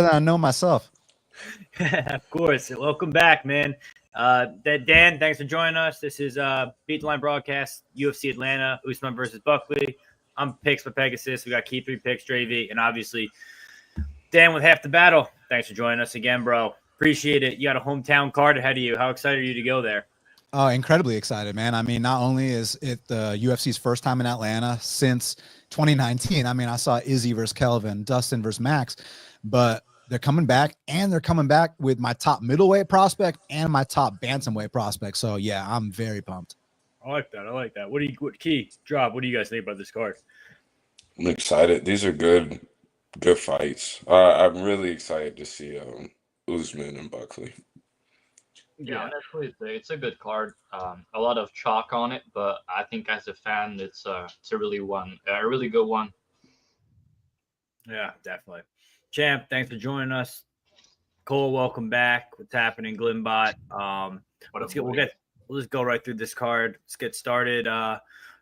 than I know myself. Of course. Welcome back, man. Dan, thanks for joining us. This is Beat the Line broadcast, UFC Atlanta, Usman versus Buckley. I'm PicksByPegasus. We got Key3Picks Dravhy, and obviously Dan with half the battle. Thanks for joining us again, bro. Appreciate it. You got a hometown card ahead of you. How excited are you to go there? Oh, incredibly excited, man. I mean, not only is it the UFC's first time in Atlanta since 2019. I mean, I saw Izzy versus Kelvin, Dustin versus Max, but they're coming back, and they're coming back with my top middleweight prospect and my top bantamweight prospect. So yeah, I'm very pumped. I like that. What Key, Drop, what do you guys think about this card? I'm excited. These are good fights. I'm really excited to see Usman and Buckley. Yeah, honestly, it's a good card. A lot of chalk on it, but I think as a fan, it's a really good one. Yeah, definitely. Champ, thanks for joining us. Cole, welcome back. What's happening, Glimbot? We'll just go right through this card. Let's get started.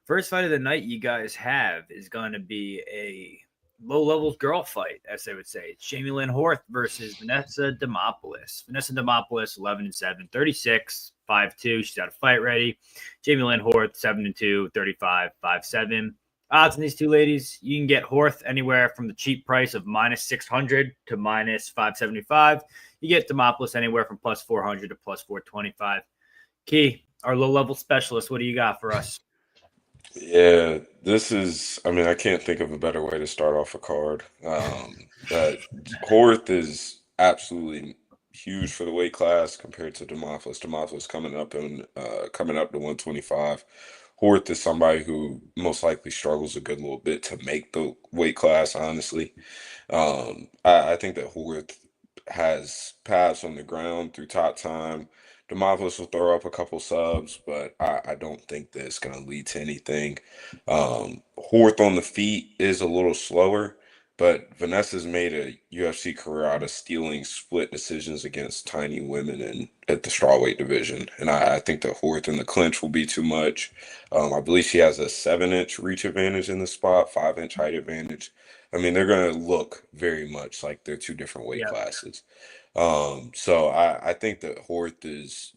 First fight of the night you guys have is going to be a low-levels girl fight, as they would say. It's Jamie Lynn Horth versus Vanessa Demopolous. Vanessa Demopolous, 11-7, 36, 5'2". She's got a fight ready. Jamie Lynn Horth, 7-2, 35, 5'7". Odds on these two ladies, you can get Horth anywhere from the cheap price of -600 to -575. You get Demopolous anywhere from +400 to +425. Key, our low-level specialist, what do you got for us? Yeah, this is, I mean, I can't think of a better way to start off a card. That Horth is absolutely huge for the weight class compared to Demopolous. Demopolous coming up to 125. Horth is somebody who most likely struggles a good little bit to make the weight class, honestly. I think that Horth has paths on the ground through top time. Demopolous will throw up a couple subs, but I don't think that it's going to lead to anything. Horth on the feet is a little slower, but Vanessa's made a UFC career out of stealing split decisions against tiny women at the strawweight division. And I think that Horth in the clinch will be too much. I believe she has a 7-inch reach advantage in the spot, 5-inch height advantage. I mean, they're going to look very much like they're two different weight classes. So I think that Horth is,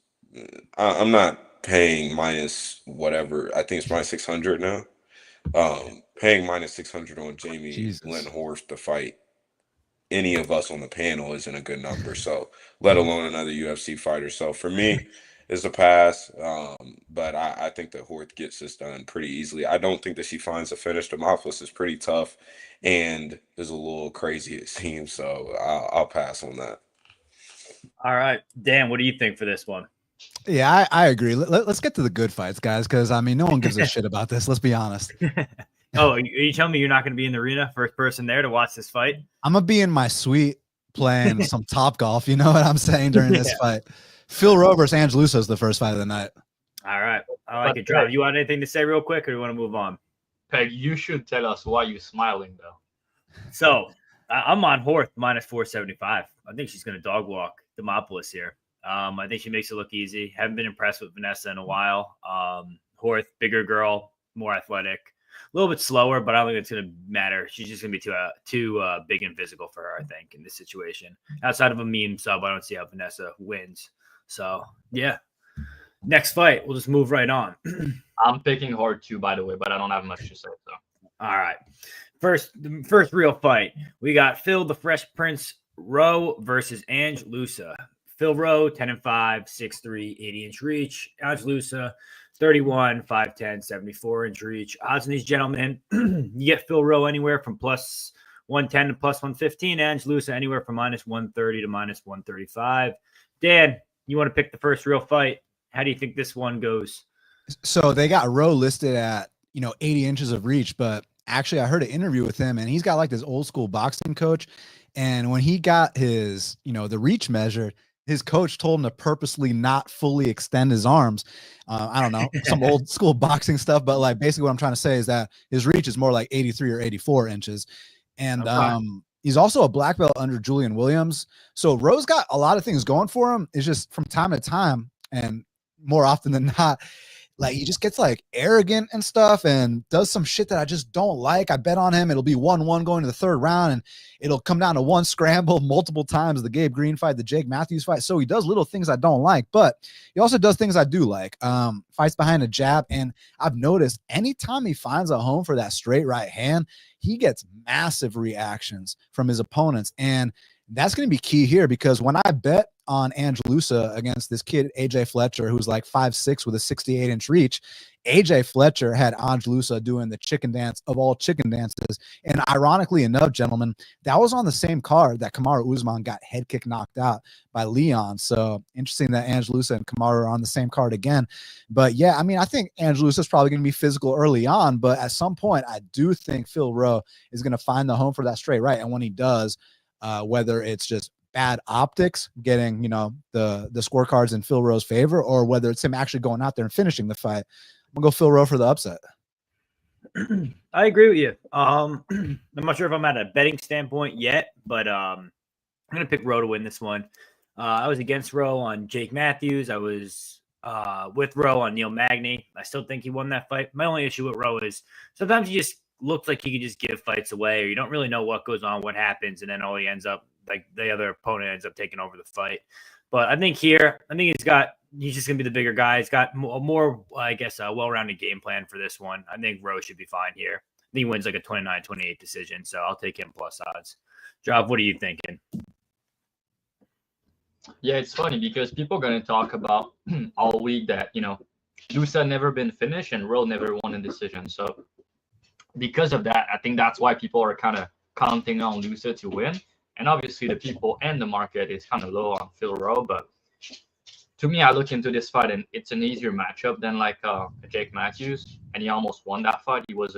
I'm not paying minus whatever. I think it's -600 now. Paying -600 on Jamie Lynn Horth to fight any of us on the panel isn't a good number. So let alone another UFC fighter. So for me, it's a pass. But I think that Horth gets this done pretty easily. I don't think that she finds a finish. Demopolous is pretty tough and is a little crazy, it seems. So I'll pass on that. All right, Dan, what do you think for this one? Yeah, I agree. Let's get to the good fights, guys, because I mean, no one gives a shit about this. Let's be honest. Oh, are you telling me you're not going to be in the arena, first person there to watch this fight? I'm gonna be in my suite playing some Top Golf. You know what I'm saying during this fight. Phil Rowe versus Loosa is the first fight of the night. All right, I like it. Drop. You want anything to say real quick, or do you want to move on? Peg, you should tell us why you're smiling though. So I'm on Horth -475. I think she's going to dog walk Demopolous here. I think she makes it look easy. Haven't been impressed with Vanessa in a while. Horth, bigger girl, more athletic, a little bit slower, but I don't think it's going to matter. She's just going to be too big and physical for her, I think, in this situation. Outside of a meme sub, I don't see how Vanessa wins. So, yeah. Next fight, we'll just move right on. I'm picking Horth too, by the way, but I don't have much to say. So, all right. The first real fight, we got Phil the Fresh Prince Rowe versus Loosa. Phil Rowe, 10-5, 6'3", 80-inch reach. Loosa, 31, 5'10", 74-inch reach. Odds on these gentlemen, you get Phil Rowe anywhere from +110 to +115. Loosa anywhere from -130 to -135. Dan, you want to pick the first real fight? How do you think this one goes? So they got Rowe listed at 80 inches of reach, but actually I heard an interview with him, and he's got like this old school boxing coach. And when he got his, the reach measured, his coach told him to purposely not fully extend his arms. I don't know, some old school boxing stuff, but like basically what I'm trying to say is that his reach is more like 83 or 84 inches. And he's also a black belt under Julian Williams. So Rowe's got a lot of things going for him. It's just from time to time, and more often than not, like he just gets like arrogant and stuff and does some shit that I just don't like. I bet on him. It'll be 1-1 going to the third round, and it'll come down to one scramble multiple times. The Gabe Green fight, the Jake Matthews fight. So he does little things I don't like, but he also does things I do like. Fights behind a jab, and I've noticed anytime he finds a home for that straight right hand, he gets massive reactions from his opponents, and that's going to be key here, because when I bet on Loosa against this kid, AJ Fletcher, who's like 5'6" with a 68-inch reach, AJ Fletcher had Loosa doing the chicken dance of all chicken dances. And ironically enough, gentlemen, that was on the same card that Kamaru Usman got head kick knocked out by Leon. So interesting that Loosa and Kamaru are on the same card again. But yeah, I mean, I think Loosa is probably going to be physical early on, but at some point, I do think Phil Rowe is going to find the home for that straight right. And when he does, whether it's just bad optics getting, the scorecards in Phil Rowe's favor, or whether it's him actually going out there and finishing the fight, I'm gonna go Phil Rowe for the upset. I agree with you. I'm not sure if I'm at a betting standpoint yet, but I'm gonna pick Rowe to win this one. I was against Rowe on Jake Matthews. I was with Rowe on Neil Magny. I still think he won that fight. My only issue with Rowe is sometimes he just looks like he could just give fights away, or you don't really know what goes on, what happens, and then all he ends up, like the other opponent ends up taking over the fight. But I think here, he's just going to be the bigger guy. He's got more, I guess, a well-rounded game plan for this one. I think Rowe should be fine here. I think he wins like a 29-28 decision, so I'll take him plus odds. Drav, what are you thinking? Yeah, it's funny because people are going to talk about all week that, Loosa never been finished and Rowe never won a decision. So because of that, I think that's why people are kind of counting on Loosa to win. And obviously the people and the market is kind of low on Phil Rowe. But to me, I look into this fight and it's an easier matchup than like Jake Matthews. And he almost won that fight. He was,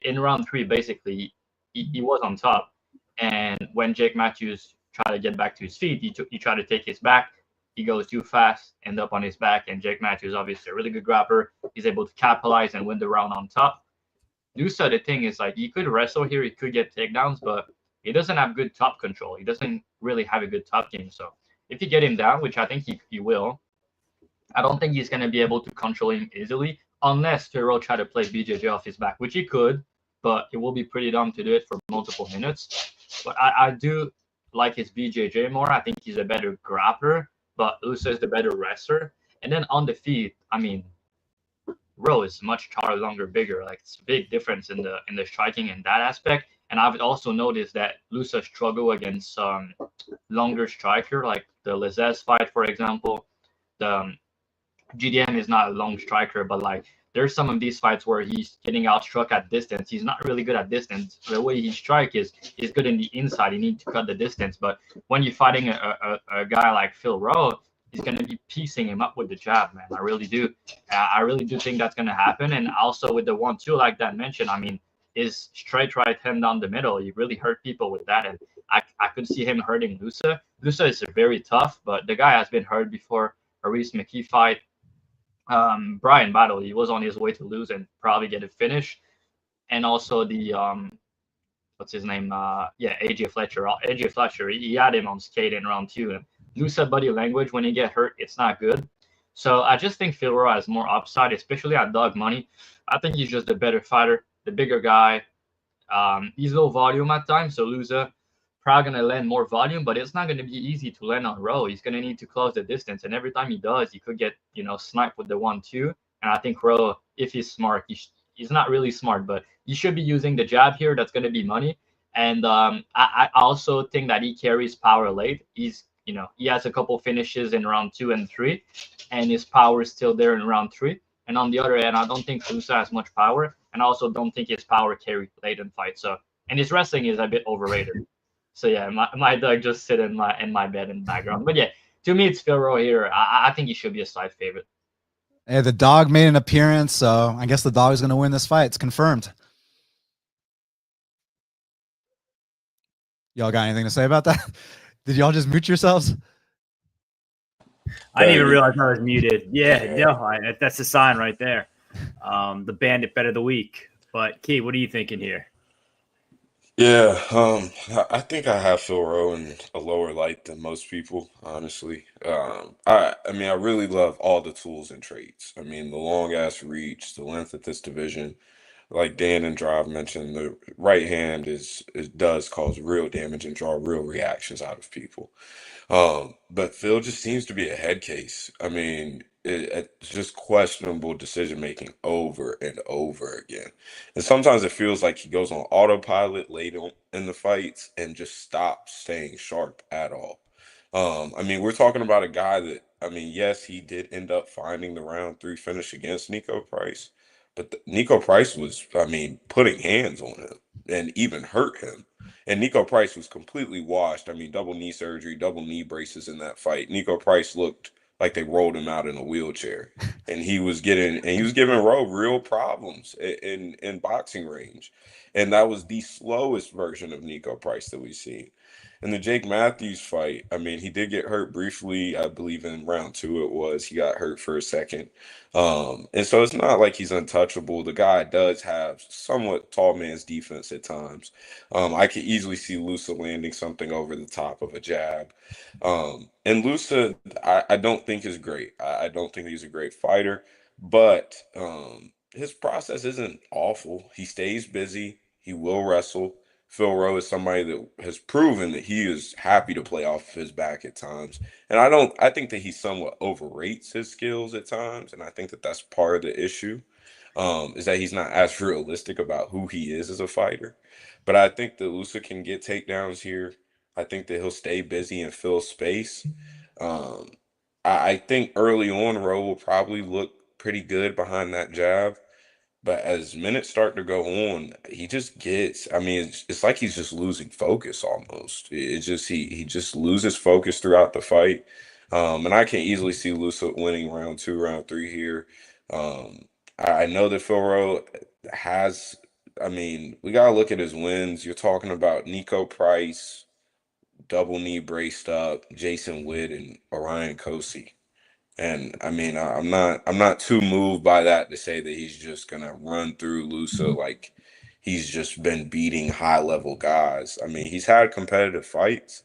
in round 3, basically, he was on top. And when Jake Matthews tried to get back to his feet, he tried to take his back. He goes too fast, end up on his back. And Jake Matthews, obviously a really good grappler. He's able to capitalize and win the round on top. Loosa, the thing is, like, he could wrestle here, he could get takedowns, but he doesn't have good top control. He doesn't really have a good top game. So if you get him down, which I think he will, I don't think he's going to be able to control him easily unless Rowe try to play BJJ off his back, which he could, but it will be pretty dumb to do it for multiple minutes. But I do like his BJJ more. I think he's a better grappler, but Loosa is the better wrestler. And then on the feet, I mean, Rowe is much taller, longer, bigger. Like, it's a big difference in the striking in that aspect. And I've also noticed that Loosa struggle against longer striker, like the Lizez fight, for example. The GDM is not a long striker, but like there's some of these fights where he's getting outstruck at distance. He's not really good at distance. The way he strike is good in the inside. You need to cut the distance. But when you're fighting a guy like Phil Rowe, he's going to be piecing him up with the jab, man. I really do. I really do think that's going to happen. And also with the 1-2, like Dan mentioned, I mean, his straight right hand down the middle, he really hurt people with that. And I could see him hurting Loosa. Loosa is very tough, but the guy has been hurt before. A Reese McKee fight. Brian Battle, he was on his way to lose and probably get a finish. And also the, what's his name? AJ Fletcher. AJ Fletcher, he had him on skate in round 2. And Loosa body language, when he get hurt, it's not good. So I just think Phil Rowe has more upside, especially at dog money. I think he's just a better fighter, the bigger guy. He's low volume at times, so Loosa probably going to land more volume, but it's not going to be easy to land on Rowe. He's going to need to close the distance, and every time he does, he could get, sniped with the 1-2. And I think Rowe, if he's smart, he's not really smart, but he should be using the jab here. That's going to be money. And I also think that he carries power late. He's, he has a couple finishes in round 2 and 3, and his power is still there in round 3. And on the other end, I don't think Loosa has much power, and I also don't think his power carried late in fight. So, and his wrestling is a bit overrated. So yeah, my dog just sit in my bed in the background. But yeah, to me, it's Phil Rowe here. I think he should be a slight favorite. Hey, the dog made an appearance, so I guess the dog is going to win this fight. It's confirmed. Y'all got anything to say about that? Did y'all just mute yourselves? I didn't even realize I was muted. Yeah, no, that's a sign right there. The bandit bet of the week. But Key, what are you thinking here? Yeah, I think I have Phil Rowe in a lower light than most people, honestly. I mean, I really love all the tools and traits. I mean, the long ass reach, the length of this division. Like Dan and Drive mentioned, the right hand does cause real damage and draw real reactions out of people. But Phil just seems to be a head case. I mean, it's just questionable decision making over and over again. And sometimes it feels like he goes on autopilot late in the fights and just stops staying sharp at all. I mean, we're talking about a guy that, I mean, yes, he did end up finding the round 3 finish against Nico Price, but Nico Price was, I mean, putting hands on him and even hurt him. And Nico Price was completely washed. I mean, double knee surgery, double knee braces in that fight. Nico Price looked like they rolled him out in a wheelchair, and he was giving Rowe real problems in boxing range, and that was the slowest version of Nico Price that we've seen. In the Jake Matthews fight, I mean, he did get hurt briefly. I believe in round 2 it was. He got hurt for a second. And so it's not like he's untouchable. The guy does have somewhat tall man's defense at times. I could easily see Loosa landing something over the top of a jab. And Loosa, I don't think is great. I don't think he's a great fighter, but his process isn't awful. He stays busy. He will wrestle. Phil Rowe is somebody that has proven that he is happy to play off of his back at times. And I think that he somewhat overrates his skills at times. And I think that that's part of the issue, is that he's not as realistic about who he is as a fighter. But I think that Loosa can get takedowns here. I think that he'll stay busy and fill space. Um, I think early on, Rowe will probably look pretty good behind that jab. But as minutes start to go on, he just gets, I mean, it's like he's just losing focus almost. It's just, he just loses focus throughout the fight. And I can easily see Loosa winning round 2, round 3 here. I know that Phil Rowe has, I mean, we got to look at his wins. You're talking about Nico Price, double knee braced up, Jason Witt, and Orion Kosi. And I mean, I'm not too moved by that to say that he's just gonna run through Loosa like he's just been beating high level guys. I mean, he's had competitive fights,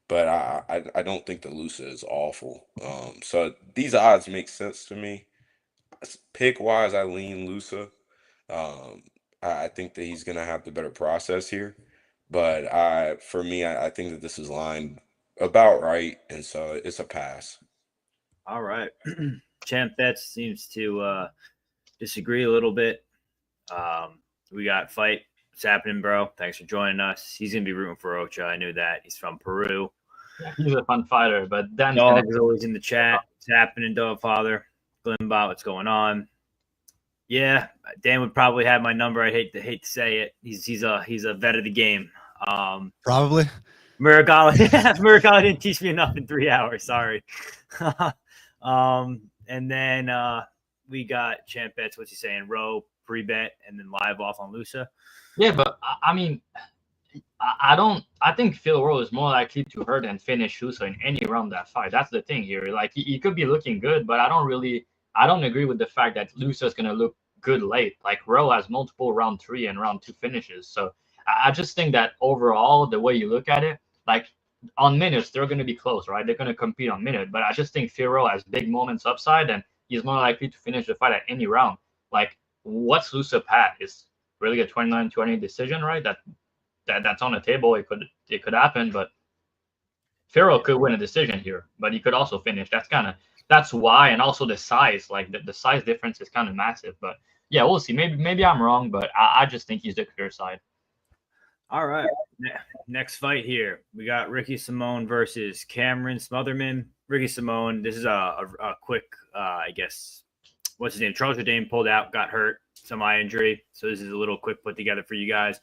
but I don't think the Loosa is awful. So these odds make sense to me. Pick wise, I lean Loosa. Um, I think that he's gonna have the better process here, but for me, I think that this is lined about right, and so it's a pass. All right. Champ Bets seems to disagree a little bit. We got fight. What's happening, bro? Thanks for joining us. He's going to be rooting for Ochoa. I knew that. He's from Peru. Yeah, he's a fun fighter, but Dan's Dog is always in the chat. What's happening, Dog Father? Glenbot, what's going on? Yeah, Dan would probably have my number. I hate to say it. He's a vet of the game. Probably. Muragali didn't teach me enough in 3 hours. Sorry. And then we got Champ Bets. What's he saying? Rowe pre-bet and then live off on Loosa. Yeah, but I mean, I think Phil Rowe is more likely to hurt and finish Loosa in any round that fight. That's the thing here. Like he could be looking good, but I don't agree with the fact that Loosa is gonna look good late. Like Rowe has multiple round 3 and round 2 finishes. So I just think that overall, the way you look at it, like on minutes, they're going to be close, right? They're going to compete on minute. But I just think Phil Rowe has big moments upside, and he's more likely to finish the fight at any round. Like, what's Loosa at? Is really a 29-20 decision, right? That's on the table. It could happen, but Phil Rowe could win a decision here, but he could also finish. That's why, and also the size. Like the size difference is kind of massive. But yeah, we'll see. Maybe I'm wrong, but I just think he's the clear side. All right. Next fight here. We got Ricky Simone versus Cameron Smothermann. Ricky Simone, this is a quick, I guess, what's his name? Charles Jourdain pulled out, got hurt, some eye injury. So this is a little quick put together for you guys.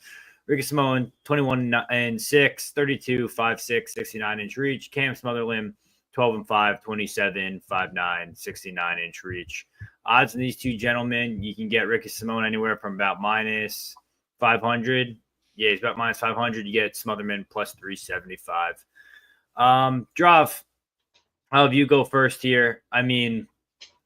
Ricky Simone, 21-6, 32, 5'6", 69-inch reach. Cam Smothermann, 12-5, 27, 5'9", 69-inch reach. Odds on these two gentlemen, you can get Ricky Simone anywhere from about minus 500. Yeah, he's about minus 500. You get Smothermann plus 375. Drav, I'll have you go first here. I mean,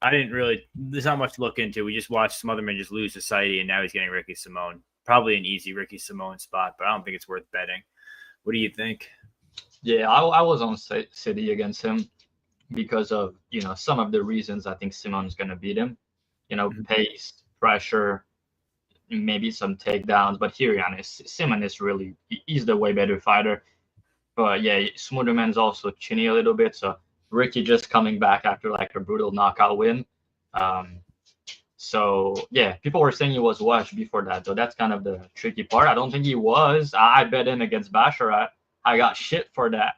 there's not much to look into. We just watched Smothermann just lose society, and now he's getting Ricky Simone. probably an easy Ricky Simone spot, but I don't think it's worth betting. What do you think? Yeah, I was on City against him because of, some of the reasons I think Simone's going to beat him. Pace, pressure, maybe some takedowns. But here, Simon is really, he's the way better fighter. But yeah, Smothermann's also chinny a little bit. So Ricky just coming back after like a brutal knockout win. So yeah, people were saying he was washed before that. So that's kind of the tricky part. I don't think he was. I bet him against Basharat. I got shit for that.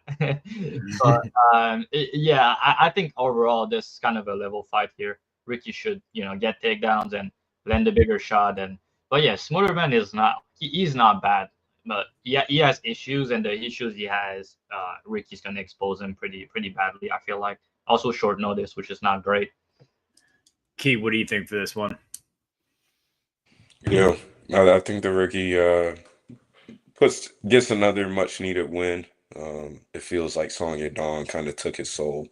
But I think overall this is kind of a level fight here. Ricky should, get takedowns and land a bigger shot. But yeah, Smothermann is not. He's not bad, but yeah, he has issues, and the issues he has, Ricky's gonna expose him pretty badly. I feel like also short notice, which is not great. Key, what do you think for this one? Yeah, I think the Ricky gets another much needed win. It feels like Song Yadong kind of took his soul.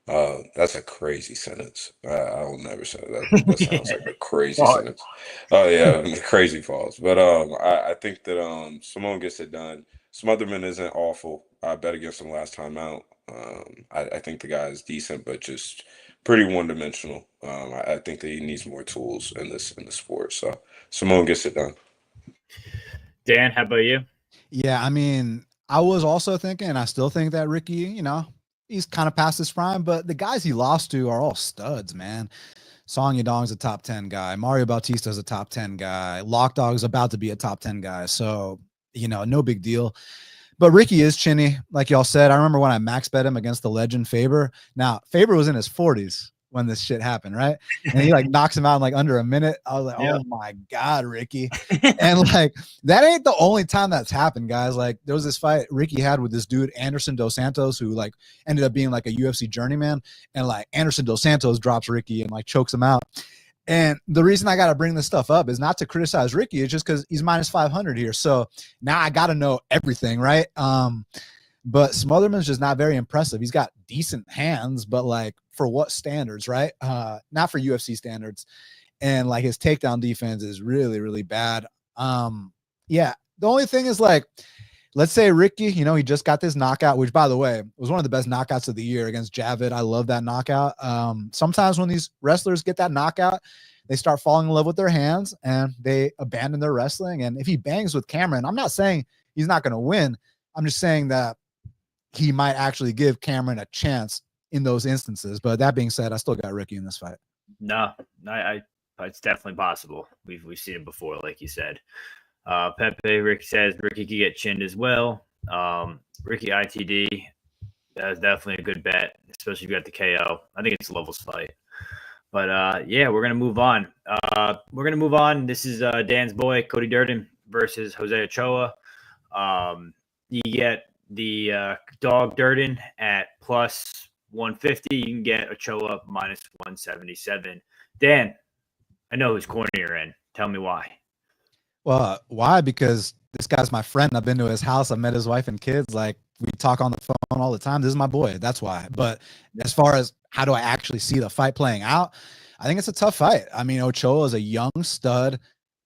That's a crazy sentence. I will never say that. That sounds like a crazy sentence. Oh yeah, crazy pause. But I think that Simone gets it done. Smothermann isn't awful. I bet against him last time out. I think the guy is decent, but just pretty one-dimensional. I think that he needs more tools in the sport. So Simone gets it done. Dan, how about you? Yeah, I mean, I was also thinking, and I still think that Ricky, he's kind of past his prime, but the guys he lost to are all studs, man. Song Yadong's a top 10 guy. Mario Bautista's a top 10 guy. Lockdog's about to be a top 10 guy. So, no big deal. But Ricky is chinny, like y'all said. I remember when I max bet him against the legend Faber. Now, Faber was in his 40s when this shit happened, right? And he knocks him out in under a minute. I was like, oh my God, Ricky. And that ain't the only time that's happened, guys. There was this fight Ricky had with this dude, Anderson Dos Santos, who ended up being a UFC journeyman. And Anderson Dos Santos drops Ricky and chokes him out. And the reason I got to bring this stuff up is not to criticize Ricky. It's just because he's minus 500 here. So now I got to know everything, right? But Smothermann's just not very impressive. He's got decent hands, but for what standards, right? Not for UFC standards. And his takedown defense is really, really bad. Yeah. The only thing is let's say Ricky, he just got this knockout, which by the way, was one of the best knockouts of the year against Javid. I love that knockout. Sometimes when these wrestlers get that knockout, they start falling in love with their hands and they abandon their wrestling. And if he bangs with Cameron, I'm not saying he's not going to win. I'm just saying that he might actually give Cameron a chance in those instances. But that being said, I still got Ricky in this fight. No, it's definitely possible. We've seen it before, like you said. Pepe, Rick says Ricky could get chinned as well. Ricky ITD, that's definitely a good bet, especially if you got the KO. I think it's a levels fight. But yeah, we're gonna move on. This is Dan's boy, Cody Durden versus Jose Ochoa. You get the dog Durden at plus 150. You can get Ochoa minus 177. Dan, I know whose corner you're in. Tell me why. Well, why? Because this guy's my friend. I've been to his house. I've met his wife and kids. We talk on the phone all the time. This is my boy. That's why. But as far as how do I actually see the fight playing out, I think it's a tough fight. I mean, Ochoa is a young stud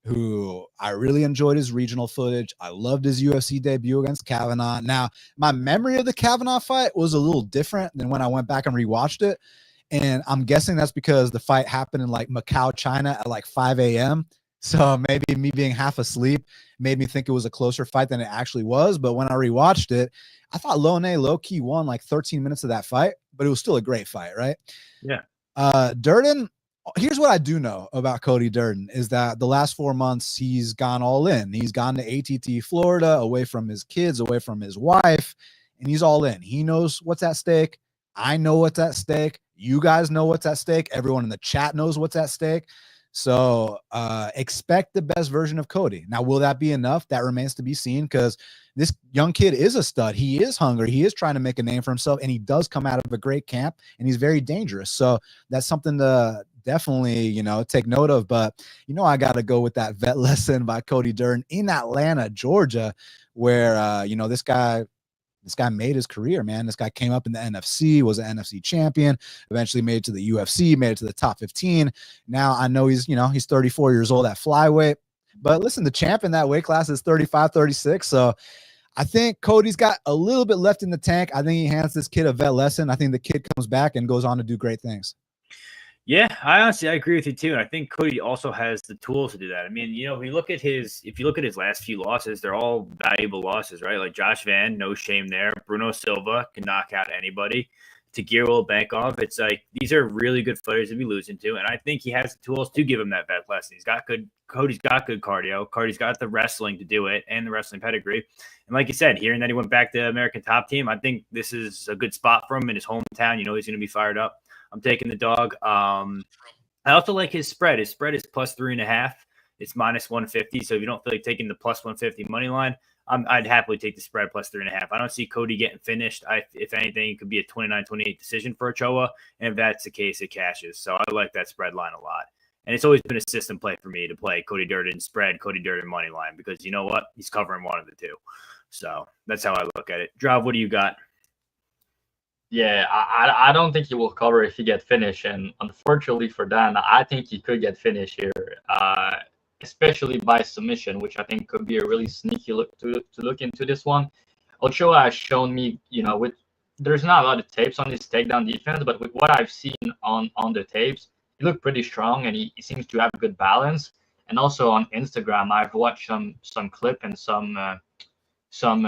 who I really enjoyed his regional footage. I loved his UFC debut against Kavanaugh. Now, my memory of the Kavanaugh fight was a little different than when I went back and rewatched it. And I'm guessing that's because the fight happened in Macau, China at 5 a.m. So maybe me being half asleep made me think it was a closer fight than it actually was. But when I rewatched it, I thought Lone low-key won 13 minutes of that fight, but it was still a great fight, right? Yeah. Durden, here's what I do know about Cody Durden is that the last 4 months he's gone all in. He's gone to ATT Florida, away from his kids, away from his wife, and he's all in. He knows what's at stake. I know what's at stake. You guys know what's at stake. Everyone in the chat knows what's at stake. So expect the best version of Cody. Now, will that be enough? That remains to be seen because this young kid is a stud. He is hungry. He is trying to make a name for himself, and he does come out of a great camp, and he's very dangerous. So that's something to definitely, take note of. But, I got to go with that vet lesson by Cody Durden in Atlanta, Georgia, where, this guy made his career, man. This guy came up in the NFC, was an NFC champion, eventually made it to the UFC, made it to the top 15. Now I know he's 34 years old at flyweight. But listen, the champ in that weight class is 35-36. So I think Cody's got a little bit left in the tank. I think he hands this kid a vet lesson. I think the kid comes back and goes on to do great things. Yeah, I agree with you too. And I think Cody also has the tools to do that. I mean, if you look at his last few losses, they're all valuable losses, right? Like Josh Van, no shame there. Bruno Silva can knock out anybody. Tagir Bankov, it's like these are really good fighters to be losing to, and I think he has the tools to give him that vet lesson. Cody's got good cardio. Cody's got the wrestling to do it and the wrestling pedigree. And like you said, hearing that he went back to American Top Team, I think this is a good spot for him in his hometown. He's going to be fired up. I'm taking the dog. I also like his spread. His spread is +3.5. It's -150. So if you don't feel like taking the +150 money line, I'd happily take the spread +3.5. I don't see Cody getting finished. If anything, it could be a 29-28 decision for Ochoa. And if that's the case, it cashes. So I like that spread line a lot. And it's always been a system play for me to play Cody Durden spread, Cody Durden money line, because you know what? He's covering one of the two. So that's how I look at it. Drav, what do you got? Yeah, I don't think he will cover if he get finished, and unfortunately for Dan, I think he could get finished here, especially by submission, which I think could be a really sneaky look to look into this one. Ochoa has shown me, there's not a lot of tapes on his takedown defense, but with what I've seen on the tapes, he looked pretty strong, and he seems to have a good balance. And also on Instagram, I've watched some clip and some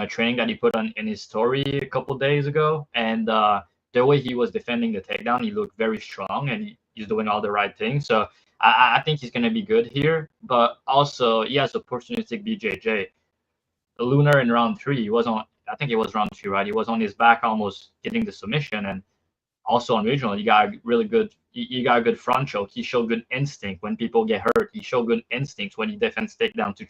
training that he put on in his story a couple days ago, and the way he was defending the takedown, he looked very strong, and he's doing all the right things. So I think he's going to be good here, but also he has opportunistic BJJ. Lunar in round 3, he was on, I think it was round 2, right? He was on his back almost getting the submission, and also on regional, he got really good. He got a good front choke. He showed good instinct when people get hurt. He showed good instinct when he defends takedown to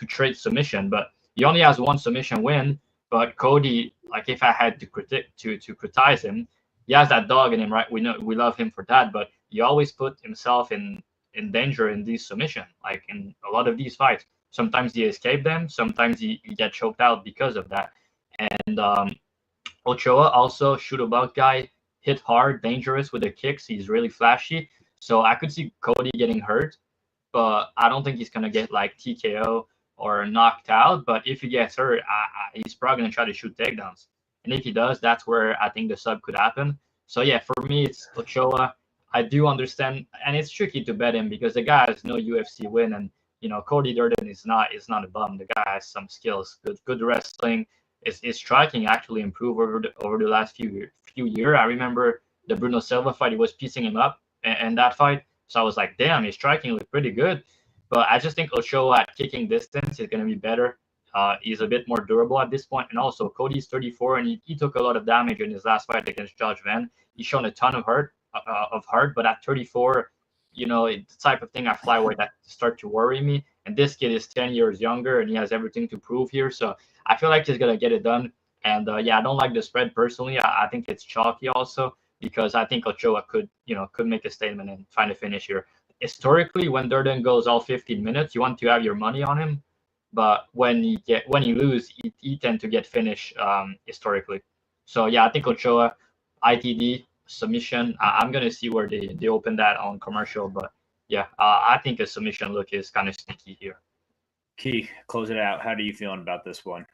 trade submission, but he only has one submission win. But Cody, like if I had to criticize him, he has that dog in him, right? We love him for that, but he always put himself in danger in these submission, like in a lot of these fights. Sometimes he escaped them, sometimes he get choked out because of that. And Ochoa also shoot about guy, hit hard, dangerous with the kicks. He's really flashy. So I could see Cody getting hurt, but I don't think he's gonna get like TKO or knocked out. But if he gets hurt, he's probably gonna try to shoot takedowns. And if he does, that's where I think the sub could happen. So yeah, for me, it's Ochoa. I do understand, and it's tricky to bet him because the guy has no UFC win, and Cody Durden is not a bum. The guy has some skills, good wrestling. His striking actually improved over the last few years. I remember the Bruno Silva fight; he was piecing him up, and that fight. So I was like, damn, his striking looked pretty good. But I just think Ochoa at kicking distance is going to be better. He's a bit more durable at this point, and also Cody's 34, and he took a lot of damage in his last fight against Josh Van. He's shown a ton of heart, but at 34, it's the type of thing at flyweight that start to worry me. And this kid is 10 years younger, and he has everything to prove here. So I feel like he's gonna get it done. And I don't like the spread personally. I think it's chalky also because I think Ochoa could make a statement and find a finish here. Historically, when Durden goes all 15 minutes, you want to have your money on him. But when he lose, he tend to get finished historically. So yeah, I think Ochoa, ITD submission. I'm gonna see where they open that on commercial, but yeah, I think a submission look is kind of sneaky here. Key, close it out. How are you feeling about this one?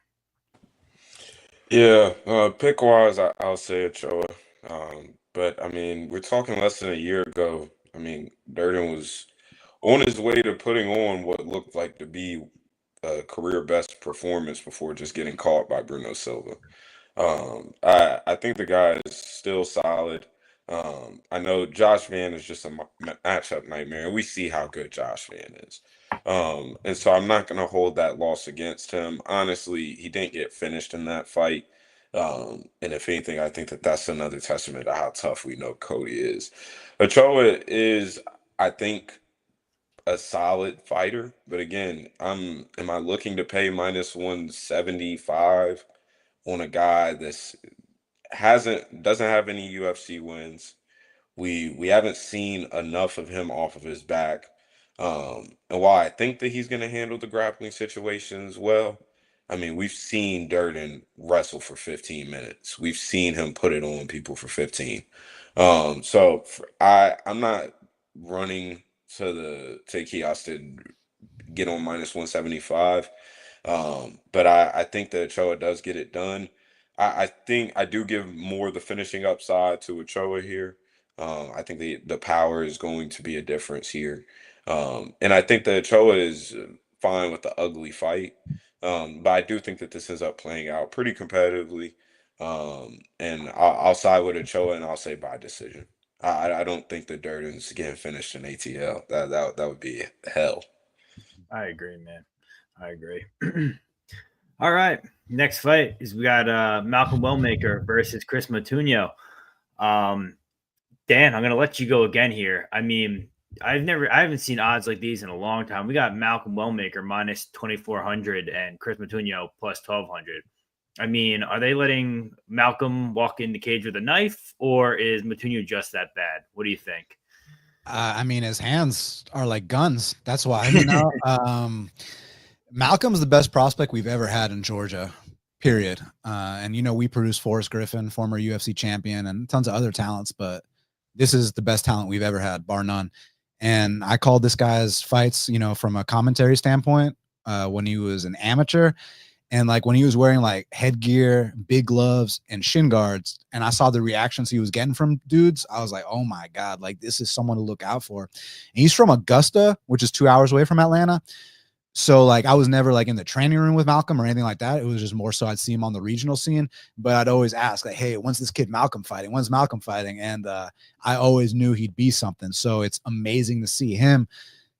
Yeah, pick wise, I'll say Ochoa. But I mean, we're talking less than a year ago. I mean, Durden was on his way to putting on what looked like to be a career best performance before just getting caught by Bruno Silva. I think the guy is still solid. I know Josh Van is just a matchup nightmare, and we see how good Josh Van is. And so I'm not going to hold that loss against him. Honestly, he didn't get finished in that fight. And if anything, I think that's another testament to how tough we know Cody is. Ochoa is, I think, a solid fighter, but again, am I looking to pay -175 on a guy that's doesn't have any UFC wins? We haven't seen enough of him off of his back. And while I think that he's going to handle the grappling situations well, I mean, we've seen Durden wrestle for 15 minutes. We've seen him put it on people for 15. I'm not running to Kios to get on -175. But I think that Ochoa does get it done. I think I do give more the finishing upside to Ochoa here. I think the power is going to be a difference here. And I think that Ochoa is fine with the ugly fight. But I do think that this ends up playing out pretty competitively. And I'll side with Ochoa and I'll say by decision. I don't think the Durden's getting finished in ATL. That would be hell. I agree, man. I agree. All right. Next fight is we got Malcolm Wellmaker versus Chris Moutinho. Dan, I'm gonna let you go again here. I mean, I haven't seen odds like these in a long time. We got Malcolm Wellmaker -2,400 and Chris Moutinho +1,200. I mean, are they letting Malcolm walk in the cage with a knife, or is Moutinho just that bad? What do you think? I mean, his hands are like guns. That's why, Malcolm's the best prospect we've ever had in Georgia, period. And, we produce Forrest Griffin, former UFC champion, and tons of other talents, but this is the best talent we've ever had, bar none. And I called this guy's fights, from a commentary standpoint, when he was an amateur. And like when he was wearing like headgear, big gloves, and shin guards, and I saw the reactions he was getting from dudes, I was like, oh my God, like this is someone to look out for. And he's from Augusta, which is 2 hours away from Atlanta. So like I was never like in the training room with Malcolm or anything like that. It was just more so I'd see him on the regional scene, but I'd always ask like, hey, when's this kid Malcolm fighting? When's Malcolm fighting? And I always knew he'd be something. So it's amazing to see him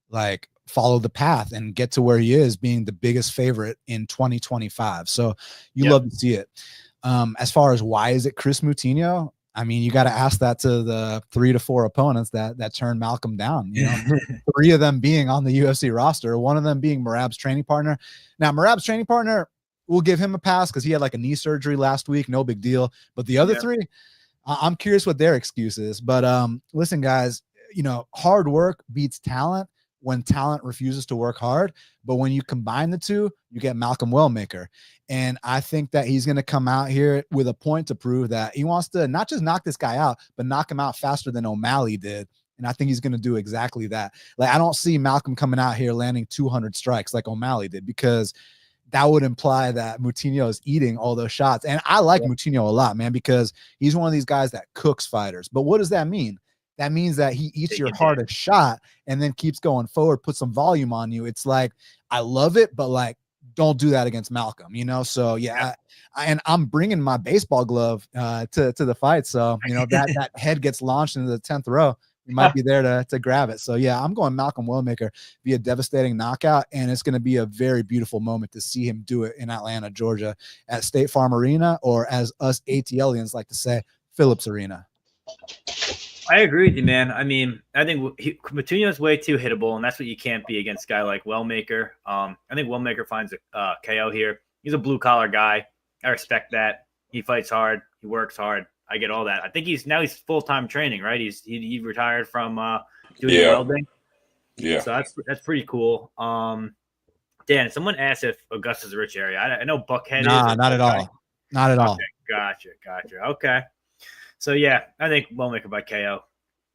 like follow the path and get to where he is, being the biggest favorite in 2025. So you love to see it. As far as why is it Chris Moutinho? I mean, you got to ask that to the 3 to 4 opponents that turned Malcolm down, 3 of them being on the UFC roster, one of them being Merab's training partner. Now, Merab's training partner, we'll give him a pass because he had like a knee surgery last week. No big deal. But the other 3, I'm curious what their excuse is. But listen, guys, hard work beats talent when talent refuses to work hard. But when you combine the two, you get Malcolm Wellmaker. And I think that he's going to come out here with a point to prove that he wants to not just knock this guy out, but knock him out faster than O'Malley did. And I think he's going to do exactly that. Like, I don't see Malcolm coming out here landing 200 strikes like O'Malley did, because that would imply that Moutinho is eating all those shots. And I like Moutinho a lot, man, because he's one of these guys that cooks fighters. But what does that mean? That means that he eats your hardest shot and then keeps going forward, put some volume on you. It's like, I love it, but like, don't do that against Malcolm, So and I'm bringing my baseball glove to the fight. So, that head gets launched into the 10th row. We might be there to grab it. So yeah, I'm going Malcolm Wellmaker, be a devastating knockout. And it's going to be a very beautiful moment to see him do it in Atlanta, Georgia at State Farm Arena, or as us ATLians like to say, Phillips Arena. I agree with you, man. I mean, I think Moutinho is way too hittable, and that's what you can't be against a guy like Wellmaker. I think Wellmaker finds a KO here. He's a blue-collar guy. I respect that. He fights hard. He works hard. I get all that. I think he's full-time training, right? He retired from doing welding. Yeah. So that's pretty cool. Dan, someone asked if Augusta's a rich area. I know Buckhead is. Not at all. Not at all. Gotcha. Okay. So, yeah, I think Wellmaker by KO.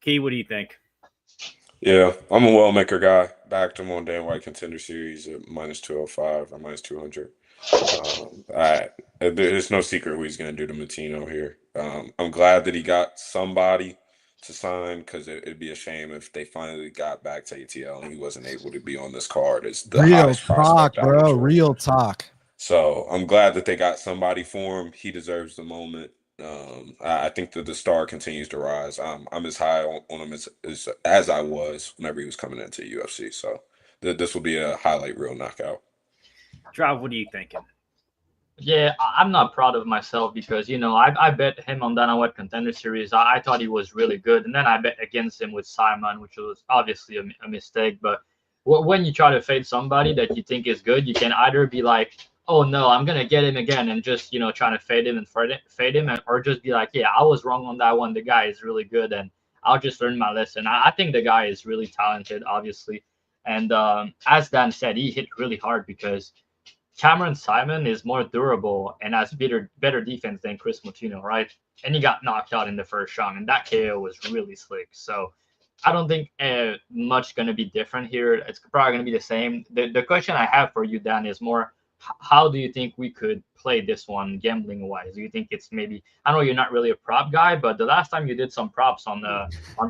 Key, what do you think? Yeah, I'm a Wellmaker guy. Backed him on Dan White Contender Series at -205 or -200. There's no secret who he's going to do to Moutinho here. I'm glad that he got somebody to sign, because it'd be a shame if they finally got back to ATL and he wasn't able to be on this card. It's the real talk, bro. Real talk. So I'm glad that they got somebody for him. He deserves the moment. I think that the star continues to rise. I'm as high on him as I was whenever he was coming into UFC. So this will be a highlight reel knockout. Dravhy, what are you thinking? Yeah, I'm not proud of myself because, I bet him on Dana White Contender Series. I thought he was really good. And then I bet against him with Simon, which was obviously a mistake. But when you try to fade somebody that you think is good, you can either be like, oh no, I'm gonna get him again, and just trying to fade him, or just be like, yeah, I was wrong on that one. The guy is really good, and I'll just learn my lesson. I think the guy is really talented, obviously, and as Dan said, he hit really hard because Cameron Simon is more durable and has better defense than Chris Moutinho, right? And he got knocked out in the first round, and that KO was really slick. So I don't think much going to be different here. It's probably going to be the same. The question I have for you, Dan, is more, how do you think we could play this one gambling wise? Do you think it's maybe, I know you're not really a prop guy, but the last time you did some props on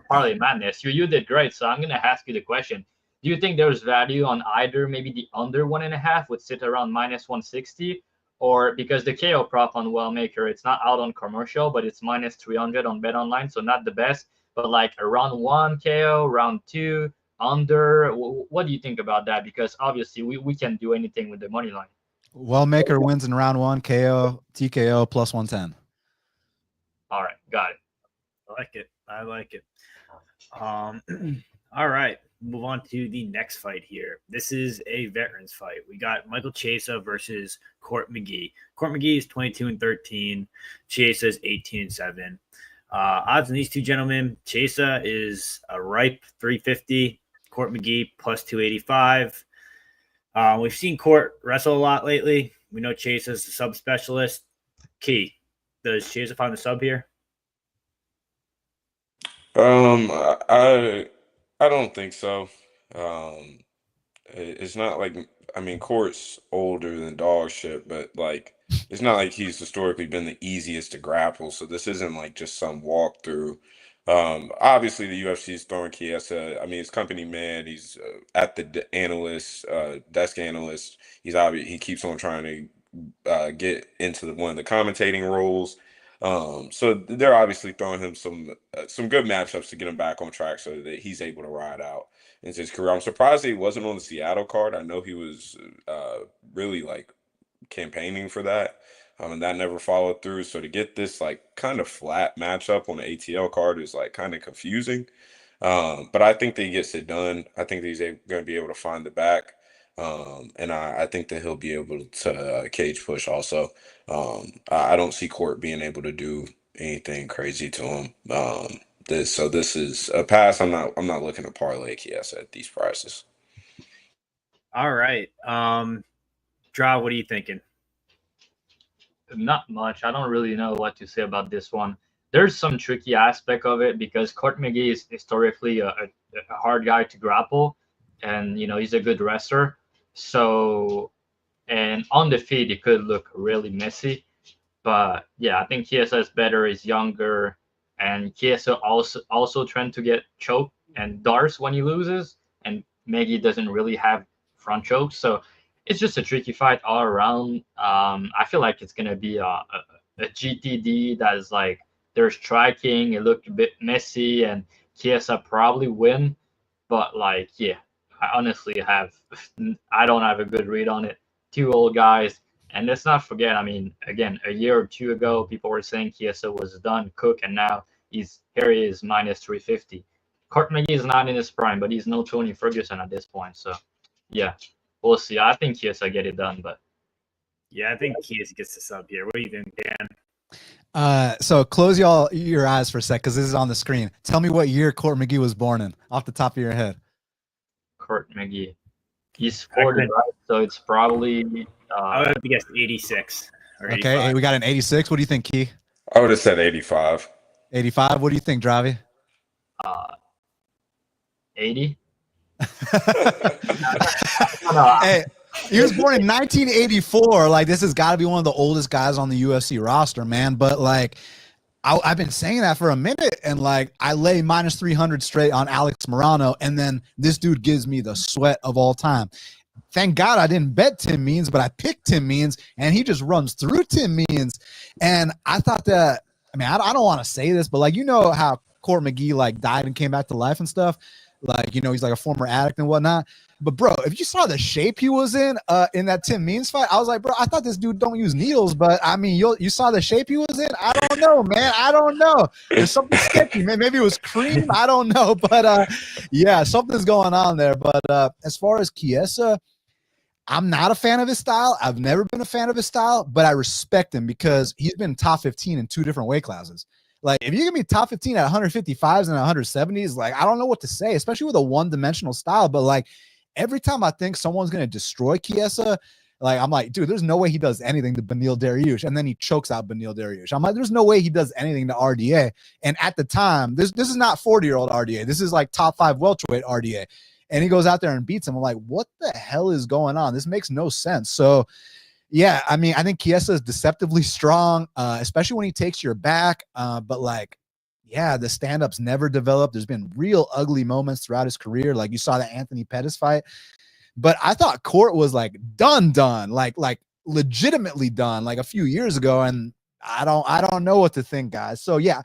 Parlay Madness, you did great. So I'm going to ask you the question. Do you think there's value on either maybe the under 1.5 would sit around -160, or because the KO prop on Wellmaker, it's not out on commercial, but it's -300 on Bet Online, so not the best, but like around 1 KO, round 2 under. What do you think about that? Because obviously we can do anything with the money line. Wellmaker wins in round 1, KO, TKO plus 110. All right, got it. I like it. All right, move on to the next fight here. This is a veterans fight. We got Michael Chiesa versus Mcgee. Mcgee is 22-13. Chiesa is 18-7. Odds on these two gentlemen: Chiesa is a ripe 350. Mcgee plus 285. We've seen Court wrestle a lot lately. We know Chiesa is the sub specialist. Key, does Chiesa find the sub here? I don't think so. It's not like, I mean, Court's older than dog shit, but like it's not like he's historically been the easiest to grapple. So this isn't like just some walkthrough. Obviously the UFC is throwing Chiesa. I mean, his company man. He's at the desk analyst. He keeps on trying to get into one of the commentating roles. So they're obviously throwing him some good matchups to get him back on track so that he's able to ride out into his career. I'm surprised that he wasn't on the Seattle card. I know he was really like campaigning for that. And that never followed through. So to get this like kind of flat matchup on the ATL card is like kind of confusing. But I think that he gets it done. I think that he's going to be able to find the back. And I think that he'll be able to cage push also. I don't see Court being able to do anything crazy to him. This is a pass. I'm not looking to parlay Chiesa at these prices. All right. Draw, what are you thinking? Not much. I don't really know what to say about this one. There's some tricky aspect of it because Mcgee is historically a hard guy to grapple, and he's a good wrestler. So, and on the feet it could look really messy. But yeah, I think Chiesa is better. He's younger, and Chiesa also trying to get choked and darts when he loses, and Mcgee doesn't really have front chokes. So it's just a tricky fight all around. I feel like it's gonna be a GTD that is like there's striking. It looked a bit messy, and Chiesa probably win. But like, yeah, I don't have a good read on it. Two old guys, and let's not forget. I mean, again, a year or two ago, people were saying Chiesa was done, cook, and now he is -350. Mcgee is not in his prime, but he's no Tony Ferguson at this point. So, yeah. We'll see. I think Chiesa get it done, but yeah, I think Chiesa gets the sub here. What do you think, Dan? So close your eyes for a sec because this is on the screen. Tell me what year Mcgee was born in, off the top of your head. Mcgee, he's 40, right? So it's probably. I would have to guess 86. Or 85. Okay, hey, we got an 86. What do you think, Key? I would have said 85. 85. What do you think, Dravy? 80. Hey, he was born in 1984. Like, this has got to be one of the oldest guys on the UFC roster, man. But like, I've been saying that for a minute, and like, I lay -300 straight on Alex Morano, and then this dude gives me the sweat of all time. Thank God I didn't bet Tim Means, but I picked Tim Means, and he just runs through Tim Means. And I thought that, I mean, I don't want to say this, but like, how Mcgee like died and came back to life and stuff. Like, he's like a former addict and whatnot. But bro, if you saw the shape he was in that Tim Means fight, I was like, bro, I thought this dude don't use needles, but I mean, you saw the shape he was in. I don't know, man. I don't know. There's something sketchy, man. Maybe it was cream. I don't know, but yeah, something's going on there. But as far as Chiesa, I'm not a fan of his style. I've never been a fan of his style, but I respect him because he's been top 15 in 2 different weight classes. Like, if you give me top 15 at 155s and 170s, like, I don't know what to say, especially with a one-dimensional style. But like, every time I think someone's going to destroy Chiesa, Like, I'm like, dude, there's no way he does anything to Beneil Dariush. And then he chokes out Beneil Dariush. I'm like, there's no way he does anything to RDA. And at the time, this is not 40-year-old RDA. This is like top 5 welterweight RDA. And he goes out there and beats him. I'm like, what the hell is going on? This makes no sense. So, yeah, I mean, I think Chiesa is deceptively strong, especially when he takes your back. But like, yeah, the stand-ups never developed. There's been real ugly moments throughout his career. Like you saw the Anthony Pettis fight. But I thought Court was like done, like legitimately done like a few years ago. And I don't know what to think, guys. So yeah,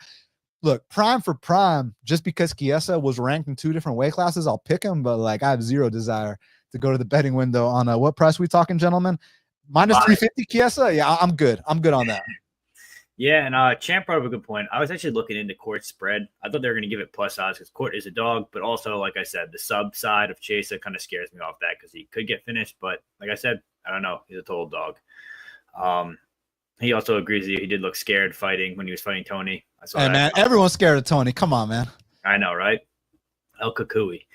look, prime for prime, just because Chiesa was ranked in 2 different weight classes, I'll pick him. But like, I have zero desire to go to the betting window on what price we talking, gentlemen? Minus 350 Chiesa? Yeah, I'm good. I'm good on that. Yeah, and Champ brought up a good point. I was actually looking into Court's spread. I thought they were going to give it plus odds because Court is a dog, but also, like I said, the sub side of Chiesa kind of scares me off that because he could get finished. But like I said, I don't know. He's a total dog. He also agrees with you. He did look scared fighting when he was fighting Tony. I saw hey, that. man, everyone's scared of Tony. Come on, man. I know, right? El Kukui.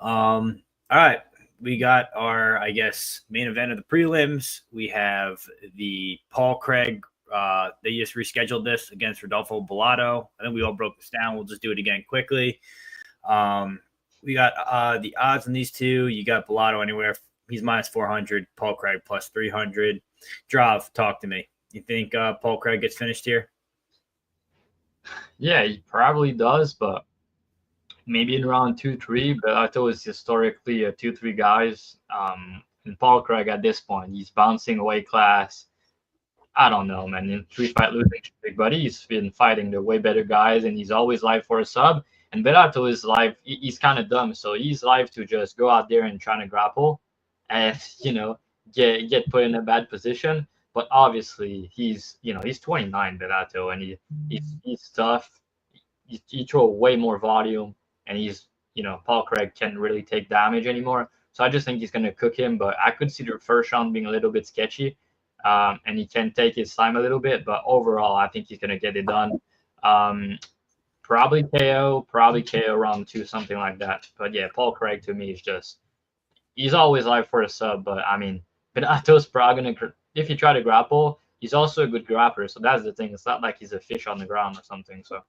All right. We got our, I guess, main event of the prelims. We have the Paul Craig. They just rescheduled this against Rodolfo Bellato. I think we all broke this down. We'll just do it again quickly. We got the odds on these two. You got Bellato anywhere. He's minus 400. Paul Craig plus 300. Drav, talk to me. You think Paul Craig gets finished here? Yeah, he probably does, but maybe in round 2-3. Bellato is historically a 2-3 guys. And Paul Craig at this point, he's bouncing away class. I don't know, man. In 3-fight losing streak, but he's been fighting the way better guys, and he's always live for a sub. And Bellato is live. He's kind of dumb, so he's live to just go out there and try to grapple, and get put in a bad position. But obviously, he's 29, Bellato, and he's tough. He throw way more volume, and Paul Craig can't really take damage anymore. So I just think he's gonna cook him. But I could see the first round being a little bit sketchy. And he can take his time a little bit, but overall, I think he's going to get it done. Probably KO round 2, something like that. But yeah, Paul Craig to me is he's always live for a sub, but I mean, Bellato's probably going to, if you try to grapple, he's also a good grappler. So that's the thing. It's not like he's a fish on the ground or something. So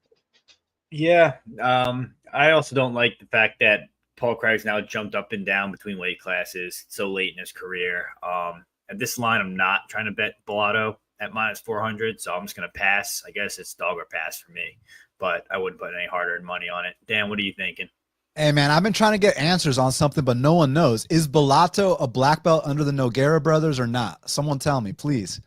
yeah, I also don't like the fact that Paul Craig's now jumped up and down between weight classes so late in his career. At this line, I'm not trying to bet Bellato at minus 400, so I'm just going to pass. I guess it's dog or pass for me, but I wouldn't put any hard-earned money on it. Dan, what are you thinking? Hey, man, I've been trying to get answers on something, but no one knows. Is Bellato a black belt under the Nogueira brothers or not? Someone tell me, please.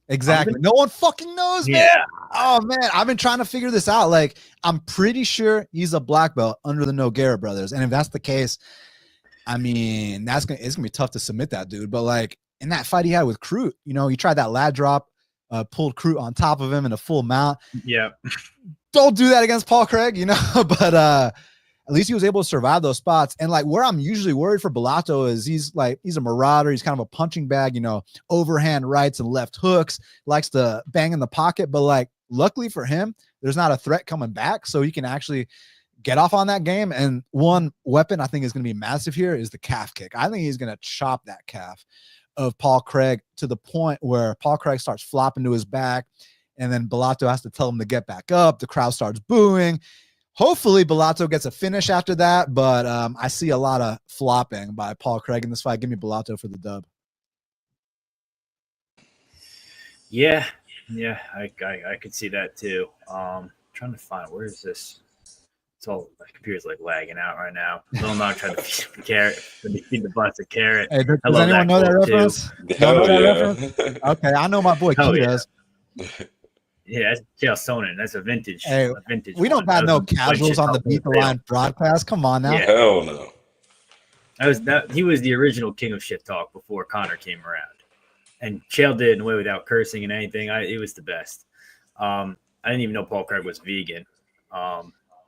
Exactly. No one fucking knows, man. Yeah. Oh, man, I've been trying to figure this out. Like, I'm pretty sure he's a black belt under the Nogueira brothers, and if that's the case, I mean, it's gonna be tough to submit that dude. But like in that fight he had with Crute, he tried that lat drop, pulled Crute on top of him in a full mount. Yeah. Don't do that against Paul Craig, but at least he was able to survive those spots. And like where I'm usually worried for Bellato is he's a marauder. He's kind of a punching bag, overhand rights and left hooks, likes to bang in the pocket. But like luckily for him, there's not a threat coming back. So he can actually get off on that game. And one weapon I think is going to be massive here is the calf kick. I think he's going to chop that calf of Paul Craig to the point where Paul Craig starts flopping to his back, and then Bellato has to tell him to get back up. The crowd starts booing. Hopefully Bellato gets a finish after that, but I see a lot of flopping by Paul Craig in this fight. Give me Bellato for the dub. Yeah, I could see that too. Trying to find, where is this? It's all, my computer's like lagging out right now. So I'm not trying to feed the carrot. Feed the bus a carrot. Hey, does anyone know that reference? Yeah. Okay, I know my boy Key does. Yeah, that's Chael Sonnen. That's a vintage. Hey, we don't got no casuals on the Beat the Line broadcast. Come on now. Yeah. Hell no. He was the original king of shit talk before Connor came around, and Chael did it in a way without cursing and anything. It was the best. I didn't even know Paul Craig was vegan.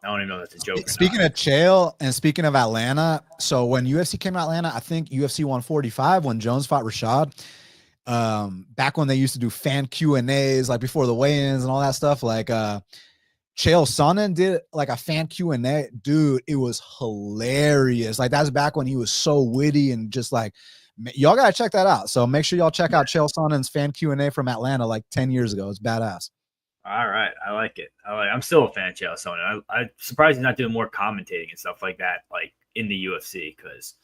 I don't even know if that's a joke. Speaking of Chael and speaking of Atlanta, so when UFC came to Atlanta, I think UFC 145 when Jones fought Rashad. Back when they used to do fan Q&As, like before the weigh-ins and all that stuff, like Chael Sonnen did like a fan Q&A. Dude, it was hilarious. Like that's back when he was so witty and just like y'all gotta check that out. So make sure y'all check out Chael Sonnen's fan Q&A from Atlanta like 10 years ago. It's badass. All right, I like it. I'm still a fan of Chael Sonnen. I'm surprised he's not doing more commentating and stuff like that, like in the UFC, because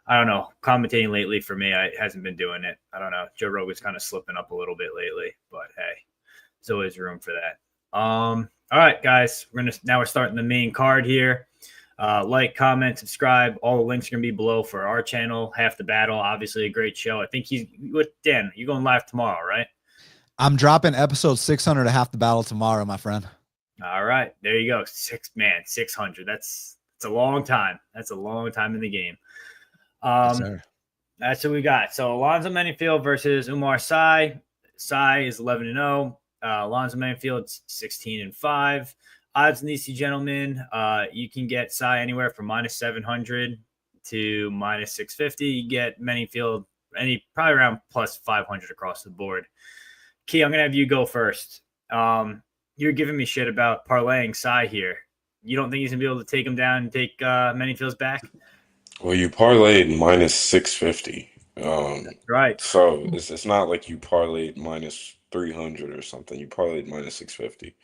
I don't know, commentating lately for me, I hasn't been doing it. I don't know. Joe Rogan's kind of slipping up a little bit lately, but hey, there's always room for that. All right, guys, we're starting the main card here. Like, comment, subscribe. All the links are gonna be below for our channel. Half the Battle, obviously a great show. I think he's with Dan. You're going live tomorrow, right? I'm dropping episode 600 of Half the Battle tomorrow, my friend. All right, there you go. 600. That's a long time. That's a long time in the game. Yes, sir. That's what we got. So Alonzo Menifield versus Umar Sy. Sy is 11-0. Alonzo Menifield's 16-5. Odds in these two gentlemen, you can get Sy anywhere from -700 to -650. You get Menifield probably around +500 across the board. Key, I'm gonna have you go first. You're giving me shit about parlaying Sy here. You don't think he's gonna be able to take him down and take Menifield's back? Well, you parlayed -650. That's right. So it's not like you parlayed -300 or something. You parlayed -650.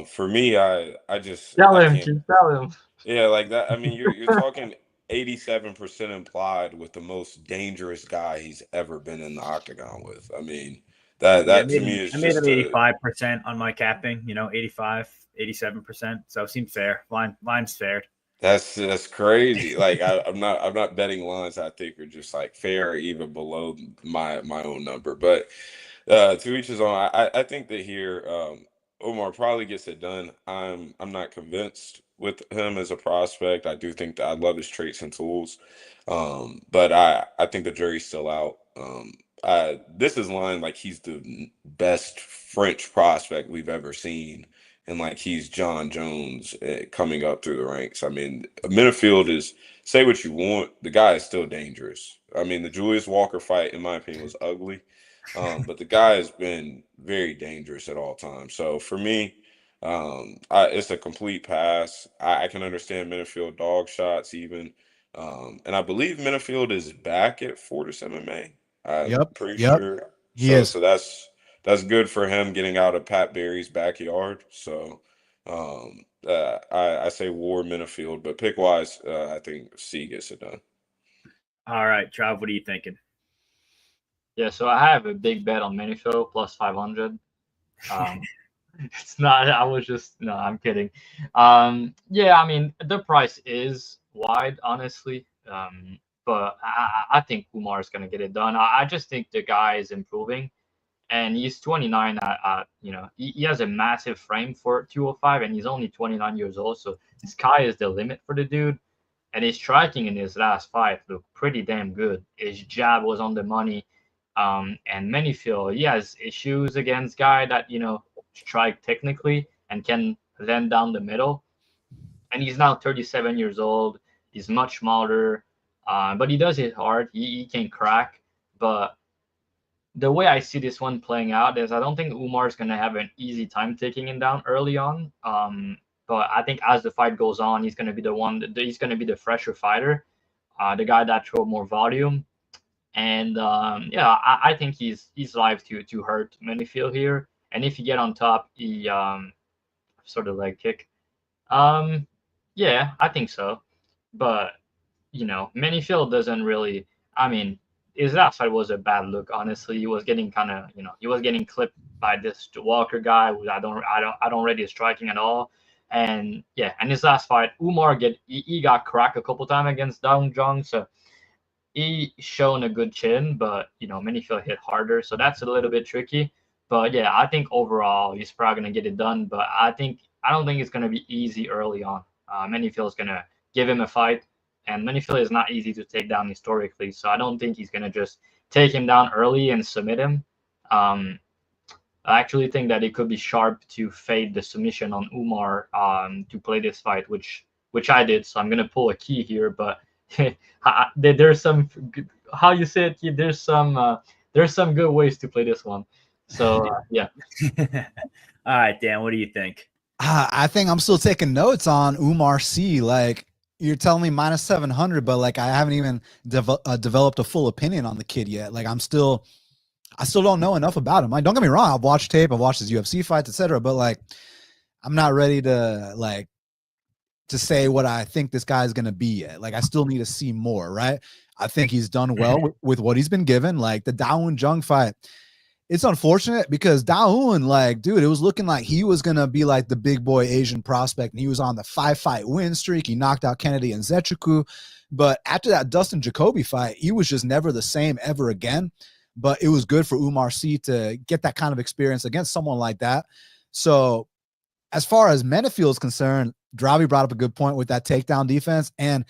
For me, I just Tell I him, can't. Keith, tell him. Yeah, like that. I mean, you're talking 87% implied with the most dangerous guy he's ever been in the octagon with. I mean, that to me is I made just him 85% on my capping, 85, 87%. So it seems fair. Line's fair. That's crazy. Like I'm not betting lines I think are just like fair or even below my own number. But to each his own. I think that here Omar probably gets it done. I'm not convinced with him as a prospect. I do think that I love his traits and tools. But I think the jury's still out. This is line like he's the best French prospect we've ever seen. And like he's John Jones coming up through the ranks. I mean, Menifield is, say what you want, the guy is still dangerous. I mean, the Julius Walker fight, in my opinion, was ugly. But the guy has been very dangerous at all times. So for me, it's a complete pass. I can understand Menifield dog shots even. And I believe Menifield is back at Fortis MMA. I'm pretty sure. He is. So that's good for him getting out of Pat Barry's backyard. So I say War Menifield, but pick wise, I think C gets it done. All right, Trav, what are you thinking? Yeah, so I have a big bet on Menifield +500. It's not. No, I'm kidding. Yeah, I mean the price is wide, honestly. But I think Umar is gonna get it done. I just think the guy is improving, and he's 29. He has a massive frame for 205, and he's only 29 years old. So the sky is the limit for the dude. And his striking in his last fight looked pretty damn good. His jab was on the money. And Menifield, he has issues against guy that strike technically and can then down the middle. And he's now 37 years old. He's much smaller, but he does hit hard. He can crack. But the way I see this one playing out is I don't think Umar is going to have an easy time taking him down early on. But I think as the fight goes on, he's going to be he's going to be the fresher fighter, the guy that throw more volume. And I think he's live to hurt Menifield here. And if you get on top, he sort of leg kick. Yeah, I think so. But Menifield doesn't really. I mean, his last fight was a bad look. Honestly, he was getting he was getting clipped by this Walker guy who I don't rate his striking at all. And yeah, and his last fight, Umar he got cracked a couple times against Dong Jong, so he shown a good chin, but Menifield hit harder, so that's a little bit tricky. But yeah, I think overall he's probably gonna get it done, but I don't think it's gonna be easy early on. Menifield's gonna give him a fight, and Menifield is not easy to take down historically, so I don't think he's gonna just take him down early and submit him. I actually think that it could be sharp to fade the submission on Umar to play this fight, which I did. So I'm gonna pull a key here, but there's some how you say it. There's some good ways to play this one. So yeah. All right, Dan, what do you think? I think I'm still taking notes on Umar C. Like, you're telling me minus 700, but like I haven't even developed a full opinion on the kid yet. Like I still don't know enough about him. Like, don't get me wrong, I've watched tape, I've watched his UFC fights, etc. But like, I'm not ready to say what I think this guy is gonna be yet. Like, I still need to see more, right? I think he's done well with what he's been given. Like the Dawoon Jung fight, it's unfortunate because Dawoon, like, dude, it was looking like he was gonna be like the big boy Asian prospect, and he was on the 5-fight win streak. He knocked out Kennedy and Zechuku, but after that Dustin Jacoby fight, he was just never the same ever again. But it was good for Umar Sy to get that kind of experience against someone like that. So as far as Menifield is concerned, Dravhy brought up a good point with that takedown defense. And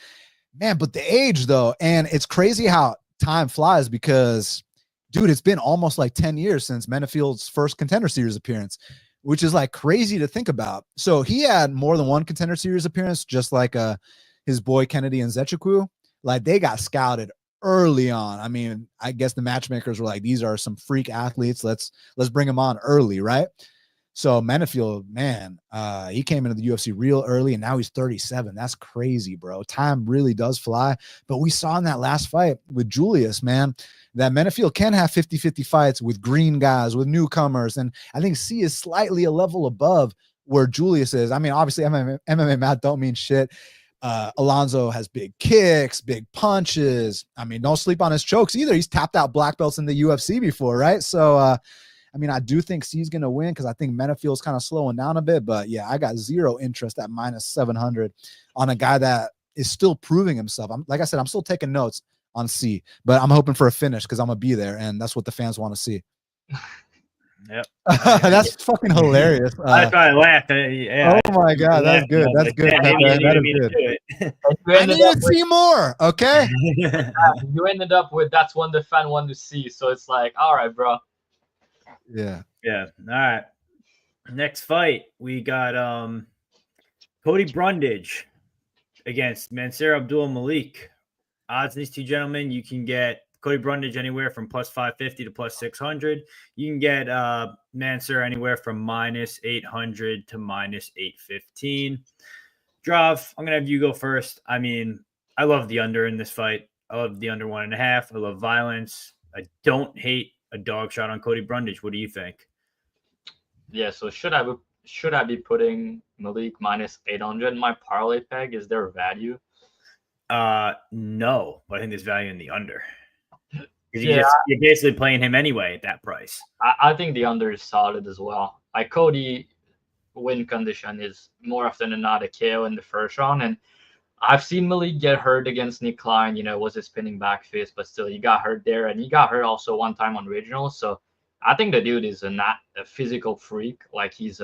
man, but the age though, and it's crazy how time flies because, dude, it's been almost like 10 years since Menifield's first Contender Series appearance, which is like crazy to think about. So he had more than one Contender Series appearance, just like his boy Kennedy and Zechuku. Like they got scouted early on. I mean, I guess the matchmakers were like, these are some freak athletes. Let's bring them on early, right? So Menifield, man, he came into the UFC real early, and now he's 37. That's crazy, bro. Time really does fly. But we saw in that last fight with Julius, man, that Menifield can have 50-50 fights with green guys, with newcomers. And I think C is slightly a level above where Julius is. I mean, obviously, MMA math don't mean shit. Alonzo has big kicks, big punches. I mean, don't sleep on his chokes either. He's tapped out black belts in the UFC before, right? So, I mean, I do think C's going to win because I think Menifield's kind of slowing down a bit. But yeah, I got zero interest at minus 700 on a guy that is still proving himself. Like I said, I'm still taking notes on C, but I'm hoping for a finish because I'm going to be there, and that's what the fans want to see. Yep. That's fucking hilarious. I probably laughed. Yeah, oh my God, that's good. That's good. That is good. I need to see more. Okay. You ended up with that's one the fan want to see. So it's like, all right, bro. Yeah. Yeah. All right. Next fight, we got Cody Brundage against Mansur Abdul Malik. Odds these two gentlemen, you can get Cody Brundage anywhere from plus 550 to plus 600. You can get Mansur anywhere from minus 800 to minus 815. Drav, I'm going to have you go first. I mean, I love the under in this fight. I love the under 1.5. I love violence. I don't hate a dog shot on Cody Brundage. What do you think? Yeah, so should I be putting Malik minus 800 in my parlay peg? Is there a value? No, but I think there's value in the under. You're basically playing him anyway at that price. I think the under is solid as well. Like Cody win condition is more often than not a KO in the first round. And I've seen Malik get hurt against Nick Klein, was a spinning back fist, but still he got hurt there. And he got hurt also one time on regionals. So I think the dude is not a physical freak. Like his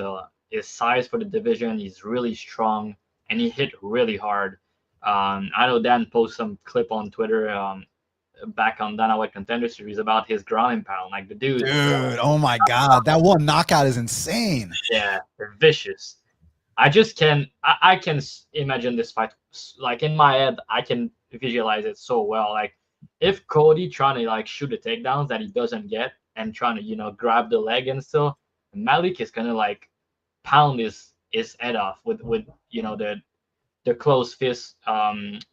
size for the division, he's really strong and he hit really hard. I know Dan posted some clip on Twitter back on Dana White Contender Series about his ground and pound. Like the dude, oh my God, that one knockout is insane. Yeah, they're vicious. I just I can imagine this fight. Like in my head, I can visualize it so well. Like if Cody trying to like shoot the takedowns that he doesn't get and trying to grab the leg and still, Malik is gonna like pound his head off with the close fist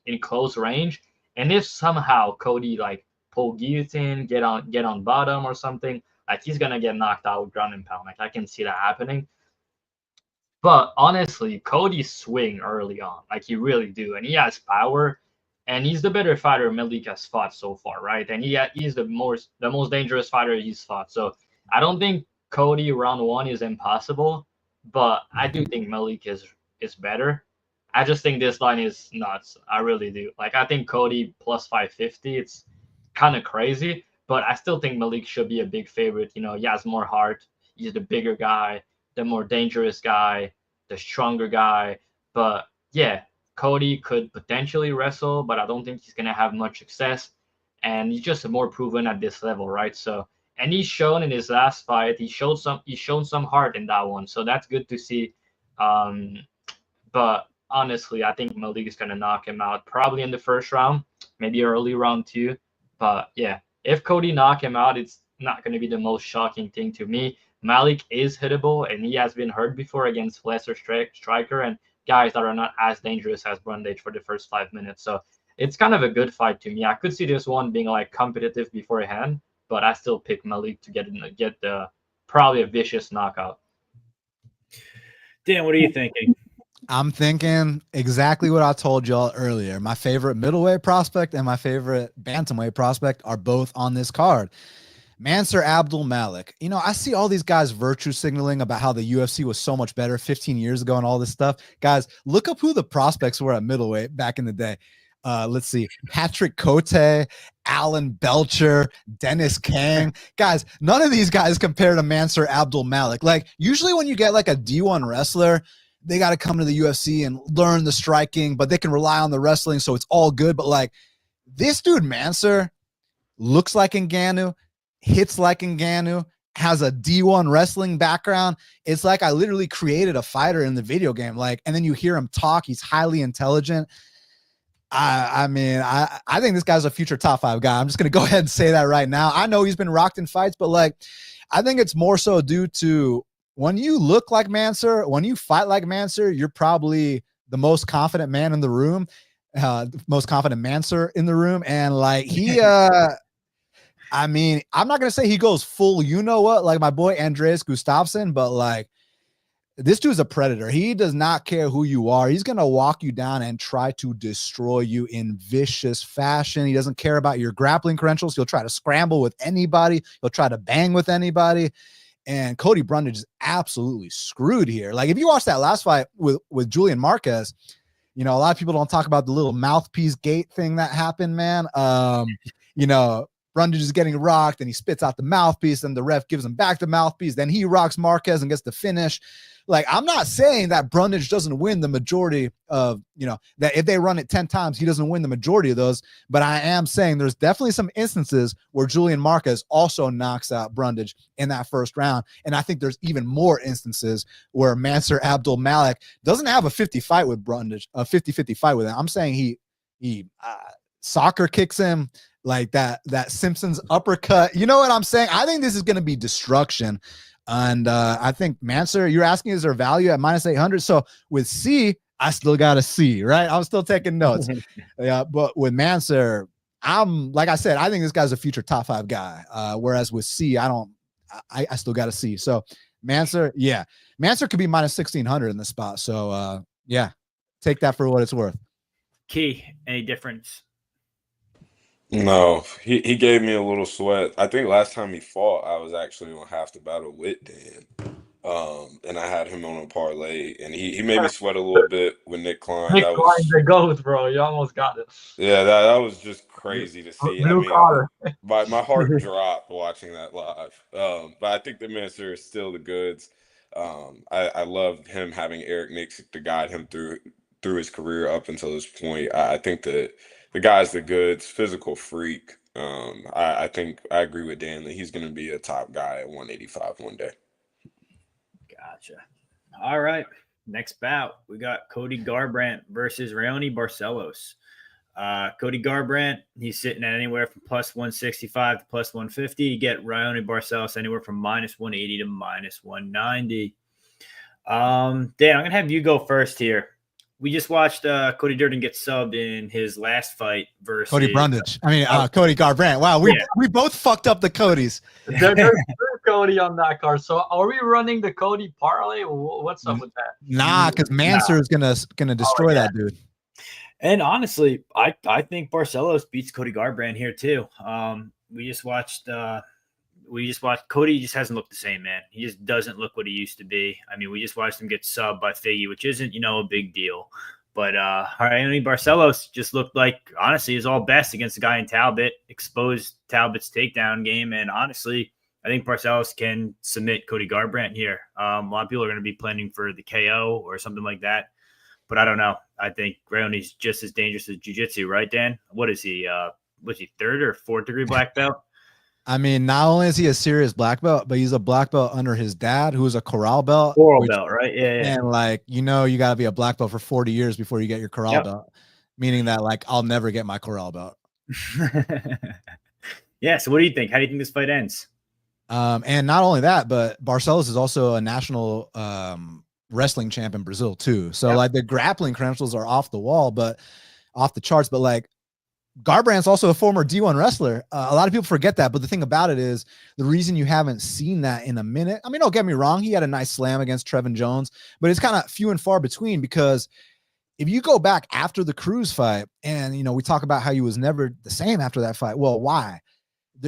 in close range. And if somehow Cody like pull guillotine, get on bottom or something, like he's gonna get knocked out with ground and pound. Like I can see that happening. But honestly, Cody swing early on, like he really do, and he has power, and he's the better fighter Malik has fought so far, right? And he's the most dangerous fighter he's fought. So I don't think Cody round one is impossible, but I do think Malik is better. I just think this line is nuts. I really do. Like I think Cody plus 550, it's kind of crazy, but I still think Malik should be a big favorite. He has more heart. He's the bigger guy, the more dangerous guy, the stronger guy. But yeah, Cody could potentially wrestle, but I don't think he's gonna have much success. And he's just more proven at this level, right? So, and he's shown in his last fight, he's shown some heart in that one. So that's good to see. But honestly, I think Malik is gonna knock him out probably in the first round, maybe early round 2. But yeah, if Cody knock him out, it's not gonna be the most shocking thing to me. Malik is hittable, and he has been hurt before against lesser striker, and guys that are not as dangerous as Brundage for the first 5 minutes. So it's kind of a good fight to me. I could see this one being like competitive beforehand, but I still pick Malik to get the probably a vicious knockout. Dan, what are you thinking? I'm thinking exactly what I told y'all earlier. My favorite middleweight prospect and my favorite bantamweight prospect are both on this card. Mansur Abdul Malik. You know, I see all these guys virtue signaling about how the UFC was so much better 15 years ago and all this stuff. Guys, look up who the prospects were at middleweight back in the day. Let's see. Patrick Cote, Alan Belcher, Dennis Kang. Guys, none of these guys compare to Mansur Abdul Malik. Like, usually when you get like a D1 wrestler, they got to come to the UFC and learn the striking, but they can rely on the wrestling, so it's all good. But like, this dude Mansur looks like Ngannou, hits like Ngannou, has a D1 wrestling background. It's like I literally created a fighter in the video game. Like, and then you hear him talk. He's highly intelligent. I mean, I think this guy's a future top 5 guy. I'm just going to go ahead and say that right now. I know he's been rocked in fights, but like, I think it's more so due to when you look like Mansur, when you fight like Mansur, you're probably the most confident man in the room, most confident Mansur in the room. And like, he, I mean, I'm not going to say he goes full, you know what, like my boy Andreas Gustafsson, but like, this dude's a predator. He does not care who you are. He's going to walk you down and try to destroy you in vicious fashion. He doesn't care about your grappling credentials. He'll try to scramble with anybody. He'll try to bang with anybody. And Cody Brundage is absolutely screwed here. Like, if you watch that last fight with Julian Marquez, you know, a lot of people don't talk about the little mouthpiece gate thing that happened, man. You know, Brundage is getting rocked and he spits out the mouthpiece and the ref gives him back the mouthpiece. Then he rocks Marquez and gets the finish. Like, I'm not saying that Brundage doesn't win the majority of, you know, that if they run it 10 times, he doesn't win the majority of those. But I am saying there's definitely some instances where Julian Marquez also knocks out Brundage in that first round. And I think there's even more instances where Mansur Abdul Malik doesn't have a 50 fight with Brundage, a 50-50 fight with him. I'm saying he soccer kicks him like that Simpsons uppercut. You know what I'm saying? I think this is going to be destruction. And I think Mansur, you're asking, is there value at -800? So with C, I still got a C, right? I'm still taking notes. Yeah, but with Mansur, I'm like I said, I think this guy's a future top 5 guy. Whereas with C, I still got a C. So Mansur, yeah, Mansur could be -1600 in the spot. So yeah, take that for what it's worth. Key, any difference? No, he gave me a little sweat. I think last time he fought, I was actually on half the battle with Dan. And I had him on a parlay, and he made me sweat a little bit with Nick Klein. Nick Klein's the GOAT, bro. You almost got it. Yeah, that was just crazy to see. Blue collar. My heart dropped watching that live. But I think the Mansur is still the goods. I loved him having Eric Nicks to guide him through his career up until this point. I think that the guy's the goods, physical freak. I think I agree with Dan that he's going to be a top guy at 185 one day. Gotcha. All right. Next bout, we got Cody Garbrandt versus Raoni Barcelos. Cody Garbrandt, he's sitting at anywhere from +165 to +150. You get Raoni Barcelos anywhere from -180 to -190. Dan, I'm going to have you go first here. We just watched Cody Durden get subbed in his last fight versus Cody Brundage. Cody Garbrandt. Wow, we both fucked up the Codys. There's Cody on that card. So are we running the Cody parlay? What's up with that? Nah, because Mansur is gonna destroy that dude. And honestly, I think Barcelos beats Cody Garbrandt here too. We just watched Cody just hasn't looked the same, man. He just doesn't look what he used to be. I mean, we just watched him get subbed by Figgy, which isn't, a big deal. But Raoni Barcelos just looked like, honestly, his all best against the guy in Talbot, exposed Talbot's takedown game. And honestly, I think Barcelos can submit Cody Garbrandt here. A lot of people are going to be planning for the KO or something like that. But I don't know. I think Raoni's just as dangerous as jiu-jitsu, right, Dan? What is he? Was he 3rd or 4th degree black belt? I mean, not only is he a serious black belt, but he's a black belt under his dad, who is a corral belt. Coral belt, right? Yeah. And you got to be a black belt for 40 years before you get your corral belt, meaning that I'll never get my corral belt. Yeah. So what do you think? How do you think this fight ends? And not only that, but Barcelos is also a national wrestling champ in Brazil too. So Yep. like the grappling credentials are off the wall, but off the charts. But like Garbrandt's also a former D1 wrestler. A lot of people forget that, but the thing about it is the reason you haven't seen that in a minute. I mean, don't get me wrong. He had a nice slam against Trevin Jones, but it's kind of few and far between because if you go back after the Cruz fight and, you know, we talk about how he was never the same after that fight. Well, why?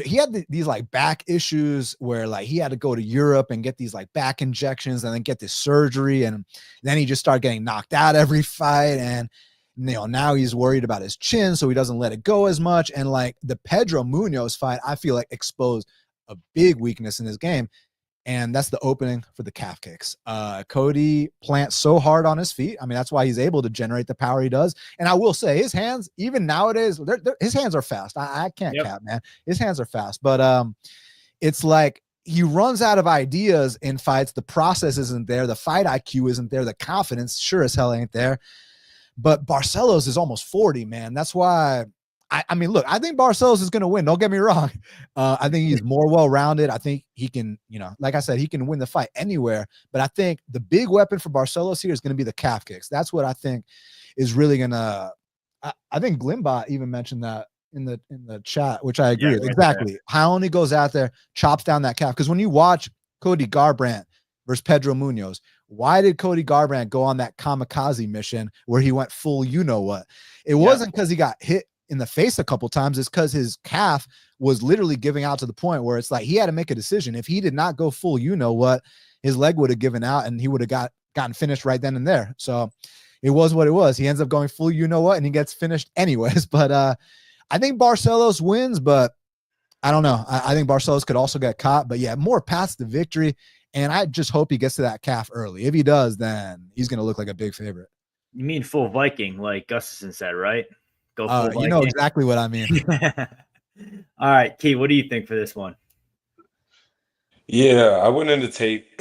He had these like back issues where like he had to go to Europe and get these like back injections and then get this surgery. And then he just started getting knocked out every fight. And, you know, now he's worried about his chin, so he doesn't let it go as much. And like the Pedro Munoz fight, I feel like exposed a big weakness in his game. And that's the opening for the calf kicks. Cody plants so hard on his feet. I mean, that's why he's able to generate the power he does. And I will say his hands, even nowadays, his hands are fast. I can't cap, man. His hands are fast. But it's like he runs out of ideas in fights. The process isn't there. The fight IQ isn't there. The confidence sure as hell ain't there. But Barcelos is almost 40, man. That's why I mean, look, I think Barcelos is going to win. Don't get me wrong. I think he's more well-rounded. I think he can, you know, like I said, he can win the fight anywhere. But I think the big weapon for Barcelos here is going to be the calf kicks. That's what I think is really going to I think Glimbot even mentioned that in the chat, which I agree with. Right exactly. there. How he goes out there, chops down that calf. Because when you watch Cody Garbrandt versus Pedro Munoz, why did Cody Garbrandt go on that kamikaze mission where he went full you-know-what? It wasn't because he got hit in the face a couple times. It's because his calf was literally giving out to the point where it's like he had to make a decision. If he did not go full you-know-what, his leg would have given out and he would have gotten finished right then and there. So it was what it was. He ends up going full you-know-what and he gets finished anyways. But I think Barcelos wins, but I don't know. I think Barcelos could also get caught. But yeah, more paths to victory. And I just hope he gets to that calf early. If he does, then he's going to look like a big favorite. You mean full Viking, like Gustafsson said, right? Go full Viking. You know exactly what I mean. All right, Key, what do you think for this one? Yeah, I went into tape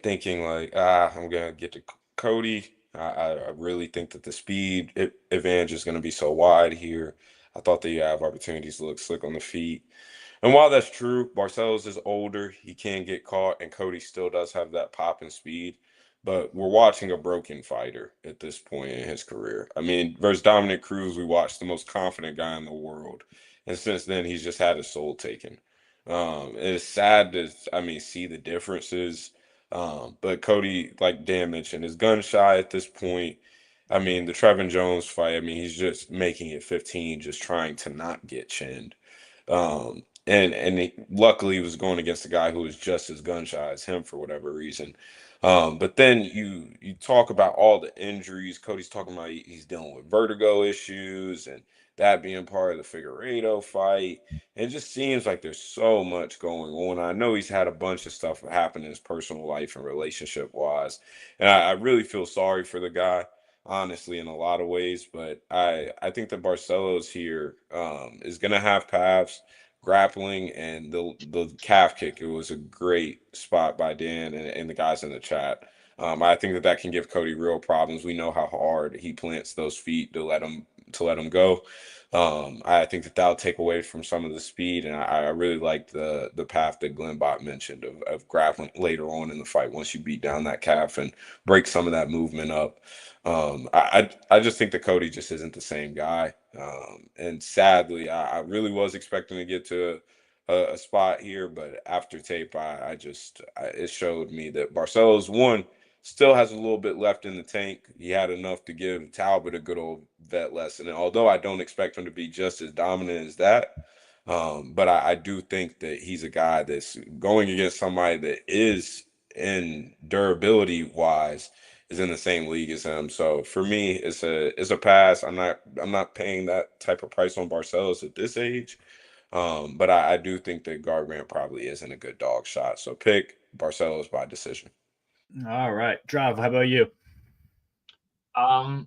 thinking like, I'm going to get to Cody. I really think that the speed advantage is going to be so wide here. I thought that you have opportunities to look slick on the feet. And while that's true, Barcelos is older. He can get caught, and Cody still does have that pop and speed. But we're watching a broken fighter at this point in his career. I mean, versus Dominic Cruz, we watched the most confident guy in the world. And since then, he's just had his soul taken. It's sad to, see the differences. But Cody, like Dan mentioned, is gun shy at this point. I mean, the Trevin Jones fight, he's just making it 15, just trying to not get chinned. And he, luckily he was going against a guy who was just as gun shy as him for whatever reason. But then you talk about all the injuries. Cody's talking about he's dealing with vertigo issues and that being part of the Figueiredo fight. It just seems like there's so much going on. I know he's had a bunch of stuff happen in his personal life and relationship wise. And I really feel sorry for the guy, honestly, in a lot of ways. But I think that Barcelos here is going to have paths. Grappling and the calf kick, it was a great spot by Dan and the guys in the chat. I think that can give Cody real problems. We know how hard he plants those feet to let him go. I think that'll take away from some of the speed, and I really like the path that Glenbot mentioned of grappling later on in the fight once you beat down that calf and break some of that movement up. I just think that Cody just isn't the same guy. And sadly, I really was expecting to get to a spot here, but after tape, it showed me that Barcelos, one, still has a little bit left in the tank. He had enough to give Talbot a good old vet lesson. And although I don't expect him to be just as dominant as that, but I do think that he's a guy that's going against somebody that is in durability wise is in the same league as him. So for me, it's a pass. I'm not paying that type of price on Barcelos at this age. But I do think that Garbrandt probably isn't a good dog shot. So pick Barcelos by decision. All right. Drav, how about you?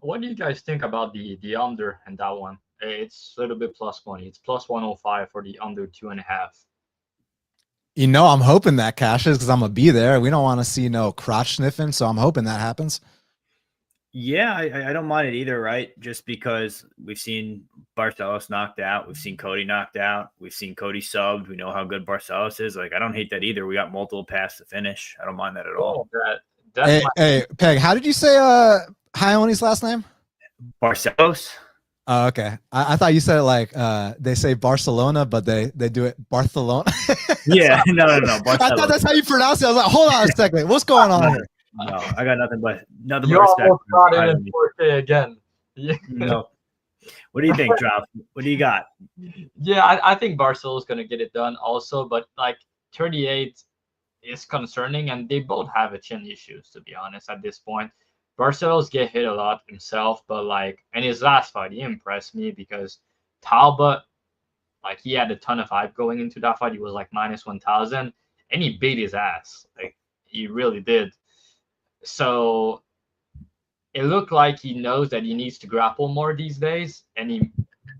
What do you guys think about the under in that one? It's a little bit plus money. It's plus 105 for the under 2.5. You know, I'm hoping that cashes because I'm gonna be there. We don't want to see no crotch sniffing, so I'm hoping that happens. Yeah, I don't mind it either, right? Just because we've seen Barcelos knocked out, we've seen Cody knocked out, we've seen Cody subbed. We know how good Barcelos is. Like, I don't hate that either. We got multiple paths to finish. I don't mind that at all. Hey, hey, Peg, how did you say Hyone's last name? Barcelos. Oh, okay. I thought you said it like they say Barcelona, but they do it Barcelona. Yeah, no. I thought that's how you pronounce it. I was like, hold on a second. What's going on here? No, I got nothing but You respect. almost got it in 4K again. Yeah. No. What do you think, Drav? What do you got? Yeah, I think Barcelona's going to get it done also, but like 38 is concerning, and they both have a chin issues, to be honest, at this point. Barcelos get hit a lot himself, but like in his last fight, he impressed me because Talbot, like he had a ton of hype going into that fight. He was like -1,000, and he beat his ass. Like he really did. So it looked like he knows that he needs to grapple more these days, and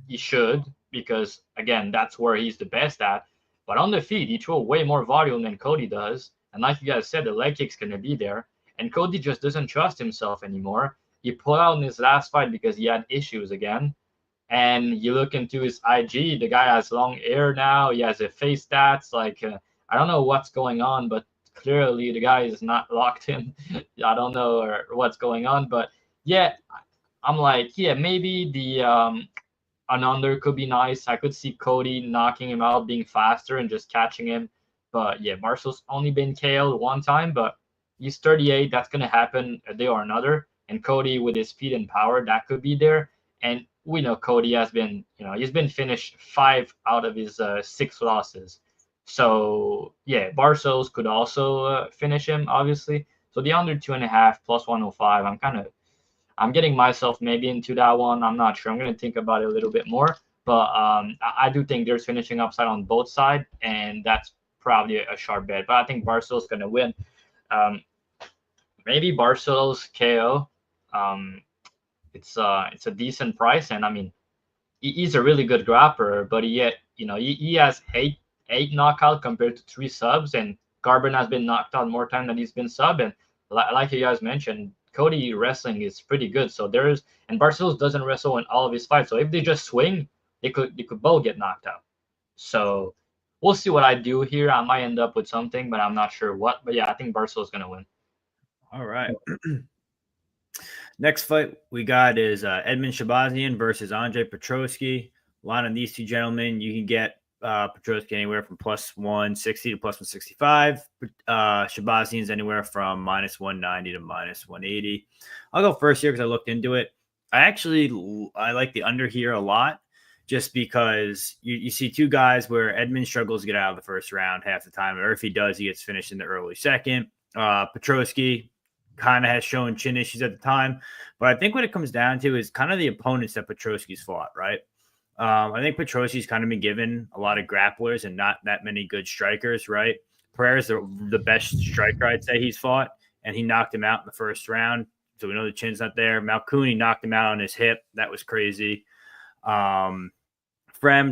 he should, because again, that's where he's the best at. But on the feet, he throws way more volume than Cody does, and like you guys said, the leg kick's gonna be there. And Cody just doesn't trust himself anymore. He pulled out in his last fight because he had issues again. And you look into his IG, the guy has long hair now. He has a face stats. Like, I don't know what's going on, but clearly the guy is not locked in. I don't know what's going on. But yeah, I'm like, yeah, maybe the an under could be nice. I could see Cody knocking him out, being faster and just catching him. But yeah, Barcel's only been KO'd one time, but he's 38. That's going to happen a day or another. And Cody, with his speed and power, that could be there. And we know Cody has been, he's been finished 5 out of his 6 losses. So, yeah, Barcelos could also finish him, obviously. So the under 2.5 plus 105, I'm getting myself maybe into that one. I'm not sure. I'm going to think about it a little bit more. But I do think there's finishing upside on both sides, and that's probably a sharp bet. But I think Barcelos going to win. Maybe Barcelos KO. It's a decent price, and I mean, he's a really good grappler, but he has eight knockout compared to 3 subs, and Garbrandt has been knocked out more time than he's been sub, and like you guys mentioned, Cody wrestling is pretty good. So and Barcelos doesn't wrestle in all of his fights, so if they just swing, they could both get knocked out. So we'll see what I do here. I might end up with something, but I'm not sure what. But yeah, I think Barcelos gonna win. All right. Next fight we got is Edmen Shahbazyan versus Andre Petroski. Line on these two gentlemen, you can get Petroski anywhere from +160 to +165. Shahbazyan's anywhere from -190 to -180. I'll go first here because I looked into it. I like the under here a lot, just because you see two guys where Edmen struggles to get out of the first round half the time, or if he does, he gets finished in the early second. Petroski kind of has shown chin issues at the time, but I think what it comes down to is kind of the opponents that Petroski's fought, right? I think Petroski's kind of been given a lot of grapplers and not that many good strikers, right? Pereira's the best striker I'd say he's fought, and he knocked him out in the first round, so we know the chin's not there. Malcooney knocked him out on his hip. That was crazy. Fremd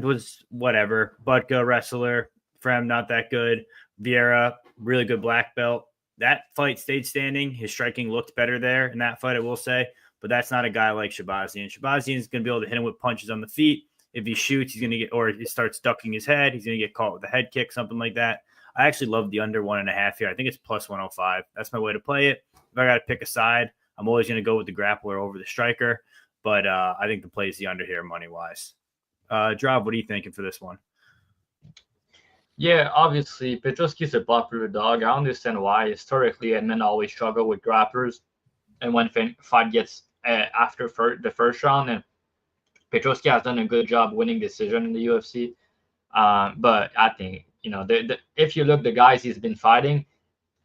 was whatever. Butka, wrestler. Fremd, not that good. Vieira, really good black belt. That fight stayed standing. His striking looked better there in that fight, I will say. But that's not a guy like Shahbazyan. Shahbazyan's going to be able to hit him with punches on the feet. If he shoots, he's going to get, or he starts ducking his head, he's going to get caught with a head kick, something like that. I actually love the under 1.5 here. I think it's +105. That's my way to play it. If I got to pick a side, I'm always going to go with the grappler over the striker. But I think the play is the under here money-wise. Drav, what are you thinking for this one? Yeah, obviously, Petroski's a popular dog. I understand why. Historically, Edmen always struggle with grapplers. And when fight gets after the first round, and Petroski has done a good job winning decision in the UFC. But I think, if you look the guys he's been fighting,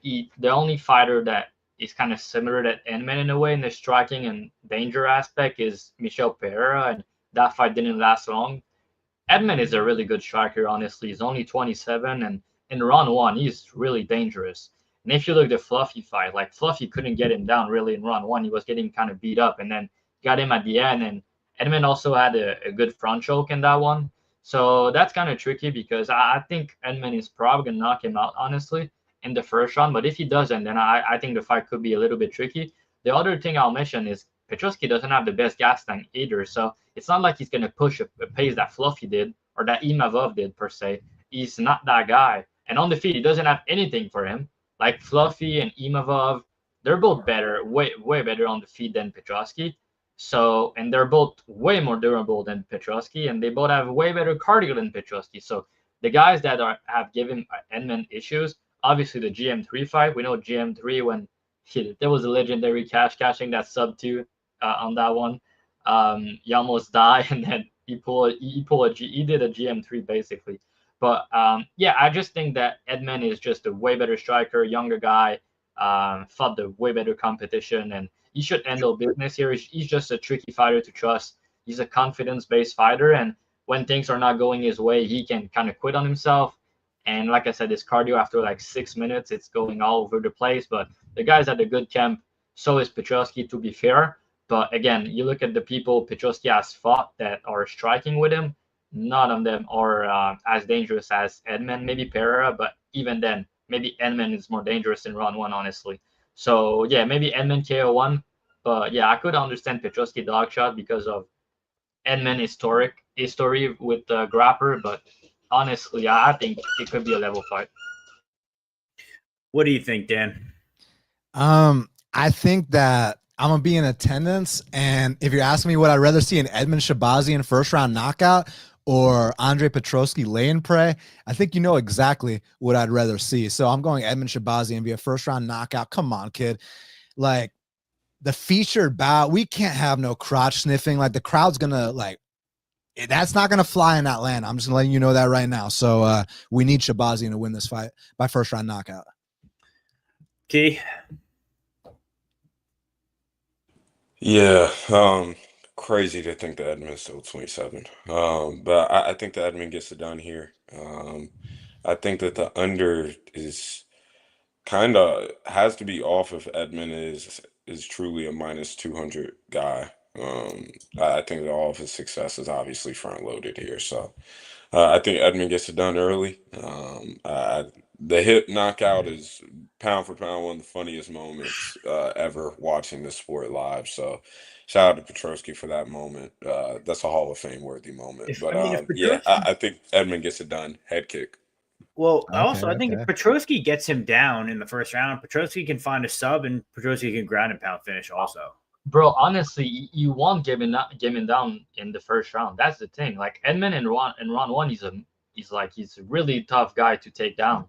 the only fighter that is kind of similar to Edmen in a way in the striking and danger aspect is Michel Pereira, and that fight didn't last long. Edmen is a really good striker, honestly. He's only 27, and in round 1, he's really dangerous. And if you look at the Fluffy fight, like Fluffy couldn't get him down really in round 1. He was getting kind of beat up, and then got him at the end. And Edmen also had a good front choke in that one. So that's kind of tricky because I think Edmen is probably going to knock him out, honestly, in the first round. But if he doesn't, then I think the fight could be a little bit tricky. The other thing I'll mention is Petroski doesn't have the best gas tank either. So it's not like he's going to push a pace that Fluffy did or that Imavov did, per se. He's not that guy. And on the feet, he doesn't have anything for him. Like Fluffy and Imavov, they're both better, way better on the feet than Petroski. So, and they're both way more durable than Petroski, and they both have way better cardio than Petroski. So the guys that have given Edmen issues, obviously the GM3 fight, we know GM3 when there was a legendary cashing that sub 2 on that one. He almost died, and then he did a GM3 basically. But yeah, I just think that Edmen is just a way better striker, younger guy, fought the way better competition, and he should handle business here. He's just a tricky fighter to trust. He's a confidence-based fighter, and when things are not going his way, he can kind of quit on himself. And like I said, his cardio after like 6 minutes, it's going all over the place. But the guy's at a good camp. So is Petroski, to be fair. But again, you look at the people Petroski has fought that are striking with him, none of them are as dangerous as Edmen, maybe Pereira, but even then, maybe Edmen is more dangerous in round 1, honestly. So yeah, maybe Edmen KO1, but yeah, I could understand Petroski dog shot because of Edmen history with Grapper, but honestly, I think it could be a level fight. What do you think, Dan? I think that I'm gonna be in attendance, and if you're asking me, would I rather see an Edmen Shabazian first round knockout or Andre Petroski lay and pray, I think you know exactly what I'd rather see. So I'm going Edmen Shabazian via first round knockout. Come on, kid. Like the featured bout, we can't have no crotch sniffing. Like the crowd's gonna that's not gonna fly in Atlanta. I'm just letting you know that right now. So we need Shabazian to win this fight by first round knockout. Key. Yeah, crazy to think that Edmen's still 27. But I think that Edmen gets it done here. I think that the under is kind of has to be off if Edmen is truly a minus 200 guy. I think that all of his success is obviously front loaded here. So I think Edmen gets it done early. The hip knockout is pound for pound one of the funniest moments ever watching this sport live. So shout out to Petroski for that moment. That's a Hall of Fame worthy moment. Yeah, I think Edmen gets it done. Head kick. Well, I think if Petroski gets him down in the first round, Petroski can find a sub, and Petroski can ground and pound finish also. Bro, honestly, you won't give him down in the first round. That's the thing. Like Edmen in round 1, he's a really tough guy to take down.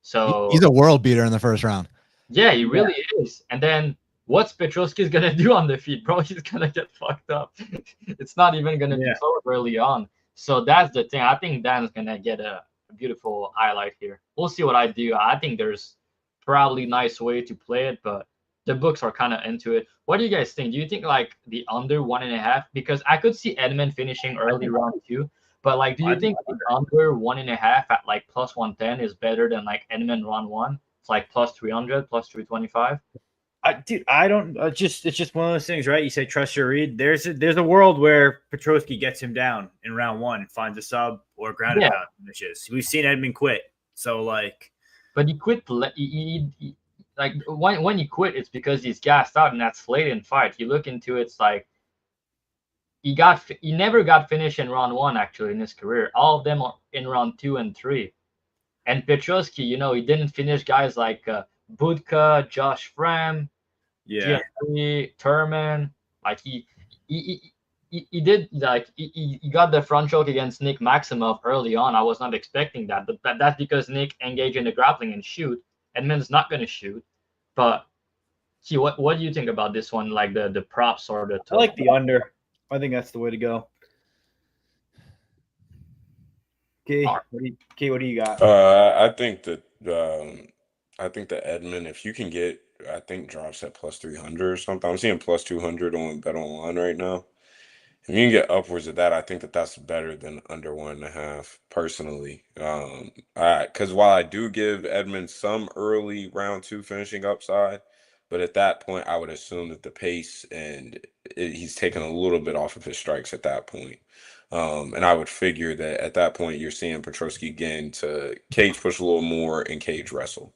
So he's a world beater in the first round. Yeah, he really is. And then what's Petroski's gonna do on the feet, bro? He's gonna get fucked up. It's not even gonna be close early on. So that's the thing. I think Dan's gonna get a beautiful highlight here. We'll see what I do. I think there's probably nice way to play it, but the books are kind of into it. What do you guys think? Do you think like the under 1.5? Because I could see Edmen finishing early round 2. But like, do you think the under 1.5 at like plus 110 is better than like Edmen round 1? It's like plus 300, plus 325. Dude, I don't. It's just one of those things, right? You say trust your read. There's a world where Petroski gets him down in round 1, finds a sub or ground and pound finishes. We've seen Edmen quit, so like. But he quit. He like when he quit, it's because he's gassed out, and that's late in fight. You look into it, it's like. He never got finished in round 1 actually in his career. All of them are in round 2 and 3. And Petroski, he didn't finish guys like Budka, Josh Fram, Turman. Like he did like he got the front choke against Nick Maximov early on. I was not expecting that, but that's because Nick engaged in the grappling and shoot. Edmen's not going to shoot. But see, what do you think about this one? Like the props or the I like the under. I think that's the way to go. Okay, what do you got? I think that Edmen, if you can get, I think drops at plus 300 or something. I'm seeing plus 200 on Bet Online right now. If you can get upwards of that, I think that that's better than under 1.5 personally. Because while I do give Edmen some early round 2 finishing upside, but at that point, I would assume that the pace and he's taken a little bit off of his strikes at that point. And I would figure that at that point, you're seeing Petroski again to cage push a little more and cage wrestle.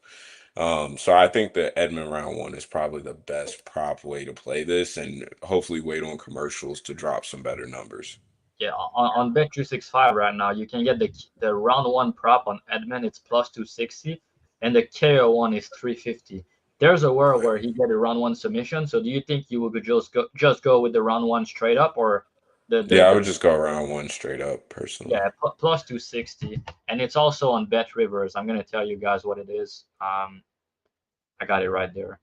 So I think that Edmen round 1 is probably the best prop way to play this, and hopefully wait on commercials to drop some better numbers. Yeah, on Bet365 right now, you can get the round 1 prop on Edmen. It's plus 260, and the KO1 is 350. there's a world where he get a round 1 submission. So do you think you would just go with the round 1 straight up, or I would just go round 1 straight up personally. Yeah, plus 260, and it's also on Bet Rivers. I'm gonna tell you guys what it is. I got it right there.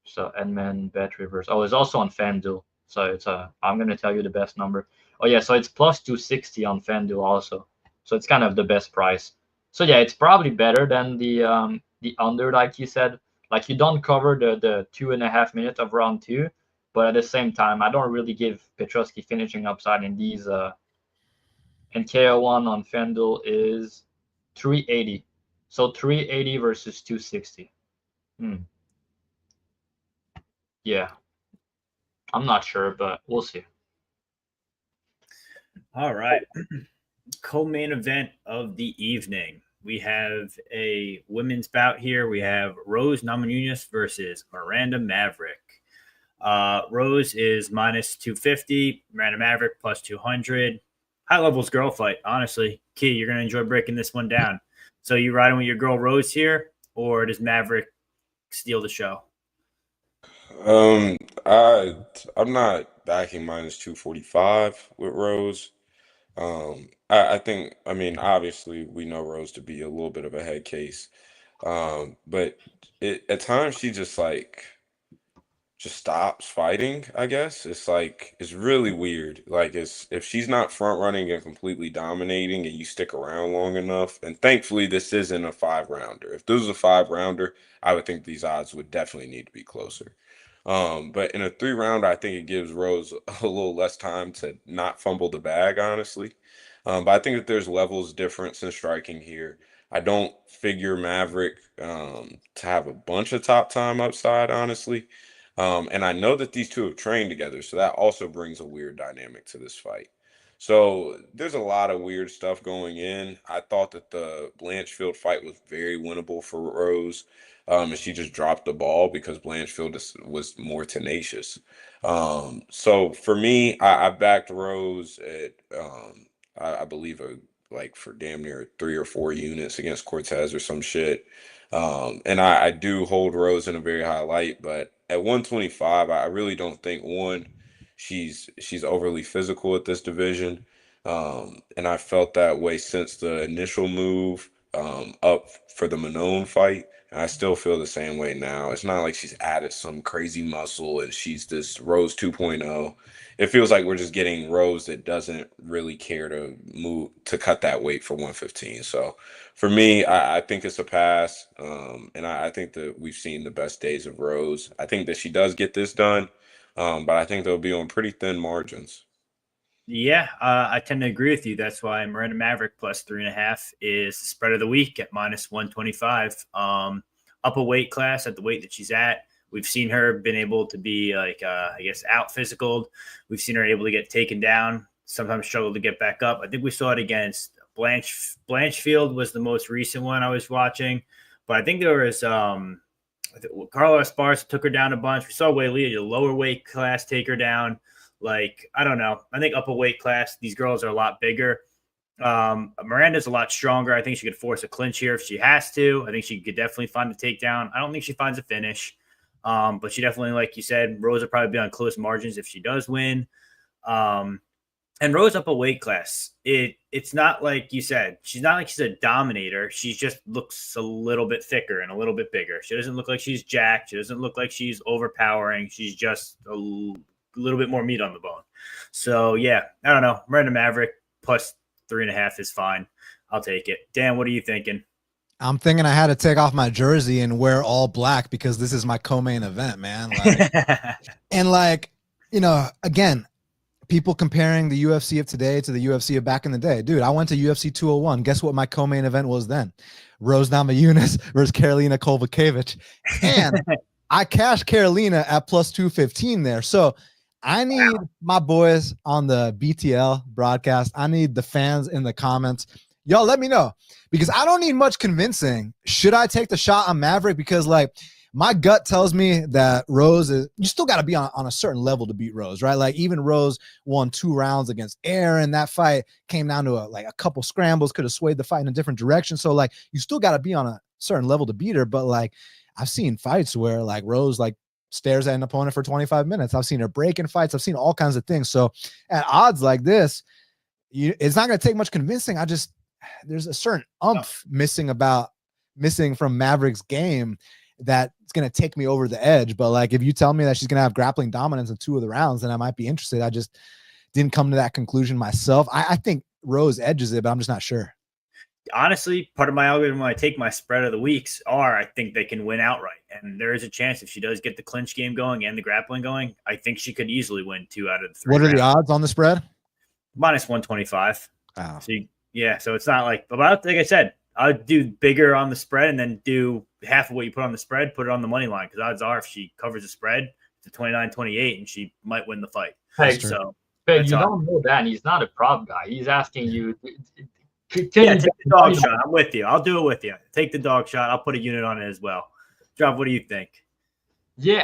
So Edmen Bet Rivers. Oh, it's also on FanDuel. So it's I'm gonna tell you the best number. Oh yeah, so it's plus 260 on FanDuel also. So it's kind of the best price. So yeah, it's probably better than the under, like you said. Like, you don't cover the 2.5 minutes of round 2, but at the same time, I don't really give Petroski finishing upside in these. And KO1 on FanDuel is 380. So 380 versus 260. Yeah. I'm not sure, but we'll see. All right. Co-main event of the evening. We have a women's bout here. We have Rose Namajunas versus Miranda Maverick. Rose is minus 250. Miranda Maverick plus 200. High levels girl fight, honestly. Key, you're going to enjoy breaking this one down. So you riding with your girl Rose here, or does Maverick steal the show? I'm not backing minus 245 with Rose. I think, I mean, obviously we know Rose to be a little bit of a head case. But at times she just stops fighting, I guess. It's really weird. Like, if she's not front running and completely dominating and you stick around long enough, and thankfully this isn't a 5-rounder. If this was a 5-rounder, I would think these odds would definitely need to be closer. But in a 3-rounder, I think it gives Rose a little less time to not fumble the bag, honestly. But I think that there's levels difference in striking here. I don't figure Maverick to have a bunch of top time upside, honestly. And I know that these two have trained together, so that also brings a weird dynamic to this fight. So there's a lot of weird stuff going in. I thought that the Blanchfield fight was very winnable for Rose. And she just dropped the ball because Blanchfield was more tenacious. So for me, I backed Rose at, I believe, for damn near 3 or 4 units against Cortez or some shit. And I do hold Rose in a very high light, but at 125, I really don't think, one, she's overly physical at this division. And I felt that way since the initial move up for the Manone fight. And I still feel the same way now. It's not like she's added some crazy muscle and she's this Rose 2.0. It feels like we're just getting Rose that doesn't really care to cut that weight for 115. So for me, I think it's a pass. And I think that we've seen the best days of Rose. I think that she does get this done, but I think they'll be on pretty thin margins. Yeah, I tend to agree with you. That's why Miranda Maverick plus 3.5 is the spread of the week at minus 125. Up a weight class at the weight that she's at. We've seen her been able to be out physicaled. We've seen her able to get taken down, sometimes struggle to get back up. I think we saw it against Blanchfield was the most recent one I was watching. But I think there was Carlos Esparza took her down a bunch. We saw Weili, a lower weight class, take her down. I don't know. I think up a weight class, these girls are a lot bigger. Miranda's a lot stronger. I think she could force a clinch here if she has to. I think she could definitely find a takedown. I don't think she finds a finish. But she definitely, like you said, Rose will probably be on close margins if she does win. And Rose up a weight class. It's not like you said. She's not like she's a dominator. She just looks a little bit thicker and a little bit bigger. She doesn't look like she's jacked. She doesn't look like she's overpowering. She's just a little bit more meat on the bone. So, yeah, I don't know. Miranda Maverick plus 3.5 is fine. I'll take it. Dan, what are you thinking? I'm thinking I had to take off my jersey and wear all black because this is my co-main event, man. Again, people comparing the UFC of today to the UFC of back in the day. Dude, I went to UFC 201. Guess what my co-main event was then? Rose Namajunas versus Karolina Kowalkiewicz. And I cashed Karolina at plus 215 there. So I need my boys on the BTL broadcast. I need the fans in the comments. Y'all let me know because I don't need much convincing. Should I take the shot on Maverick? Because my gut tells me that Rose you still got to be on a certain level to beat Rose, right? Like even Rose won 2 rounds against Aaron. That fight came down to a couple scrambles, could have swayed the fight in a different direction. So you still got to be on a certain level to beat her. But I've seen fights where like Rose like stares at an opponent for 25 minutes. I've seen her break in fights. I've seen all kinds of things. So at odds like this, it's not going to take much convincing. There's a certain missing from Maverick's game that it's going to take me over the edge. But like, if you tell me that she's going to have grappling dominance in 2 of the rounds, then I might be interested. I just didn't come to that conclusion myself. I think Rose edges it, but I'm just not sure. Honestly, part of my algorithm when I take my spread of the weeks I think they can win outright. And there is a chance if she does get the clinch game going and the grappling going, I think she could easily win 2 out of the 3. What are the odds on the spread? Minus 125. Wow. So it's not like I said, I would do bigger on the spread and then do half of what you put on the spread, put it on the money line. Because odds are if she covers the spread to 29-28 and she might win the fight. Hey, so you don't know that. He's not a prop guy. He's asking you. Take the dog shot. I'm with you. I'll do it with you. Take the dog shot. I'll put a unit on it as well. Dravhy, what do you think? Yeah,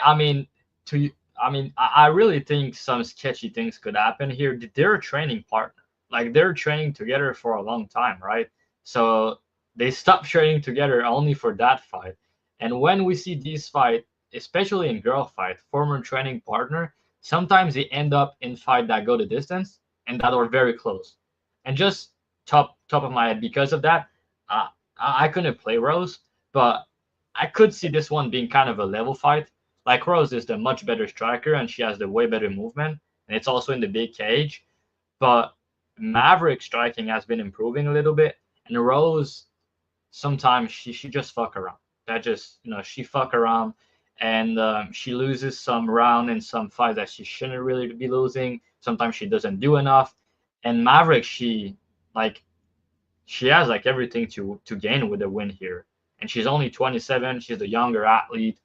I really think some sketchy things could happen here. They're a training partner. Like, they're training together for a long time, right? So they stopped training together only for that fight. And when we see these fights, especially in girl fight, former training partner, sometimes they end up in fight that go the distance and that are very close. And just top of my head, because of that, I couldn't play Rose, but I could see this one being kind of a level fight. Like, Rose is the much better striker and she has the way better movement, and it's also in the big cage. But Maverick striking has been improving a little bit, and Rose sometimes she just fuck around. That just, she fuck around, and she loses some round in some fights that she shouldn't really be losing. Sometimes she doesn't do enough, and Maverick she has like everything to gain with a win here, and she's only 27. She's a younger athlete.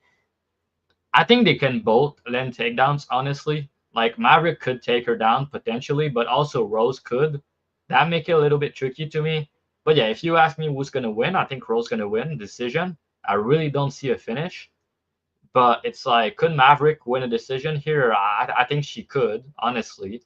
I think they can both land takedowns, honestly. Like, Maverick could take her down potentially, but also Rose could. That make it a little bit tricky to me. But yeah, if you ask me who's going to win, I think Rose going to win decision. I really don't see a finish. But it's like, could Maverick win a decision here? I think she could, honestly.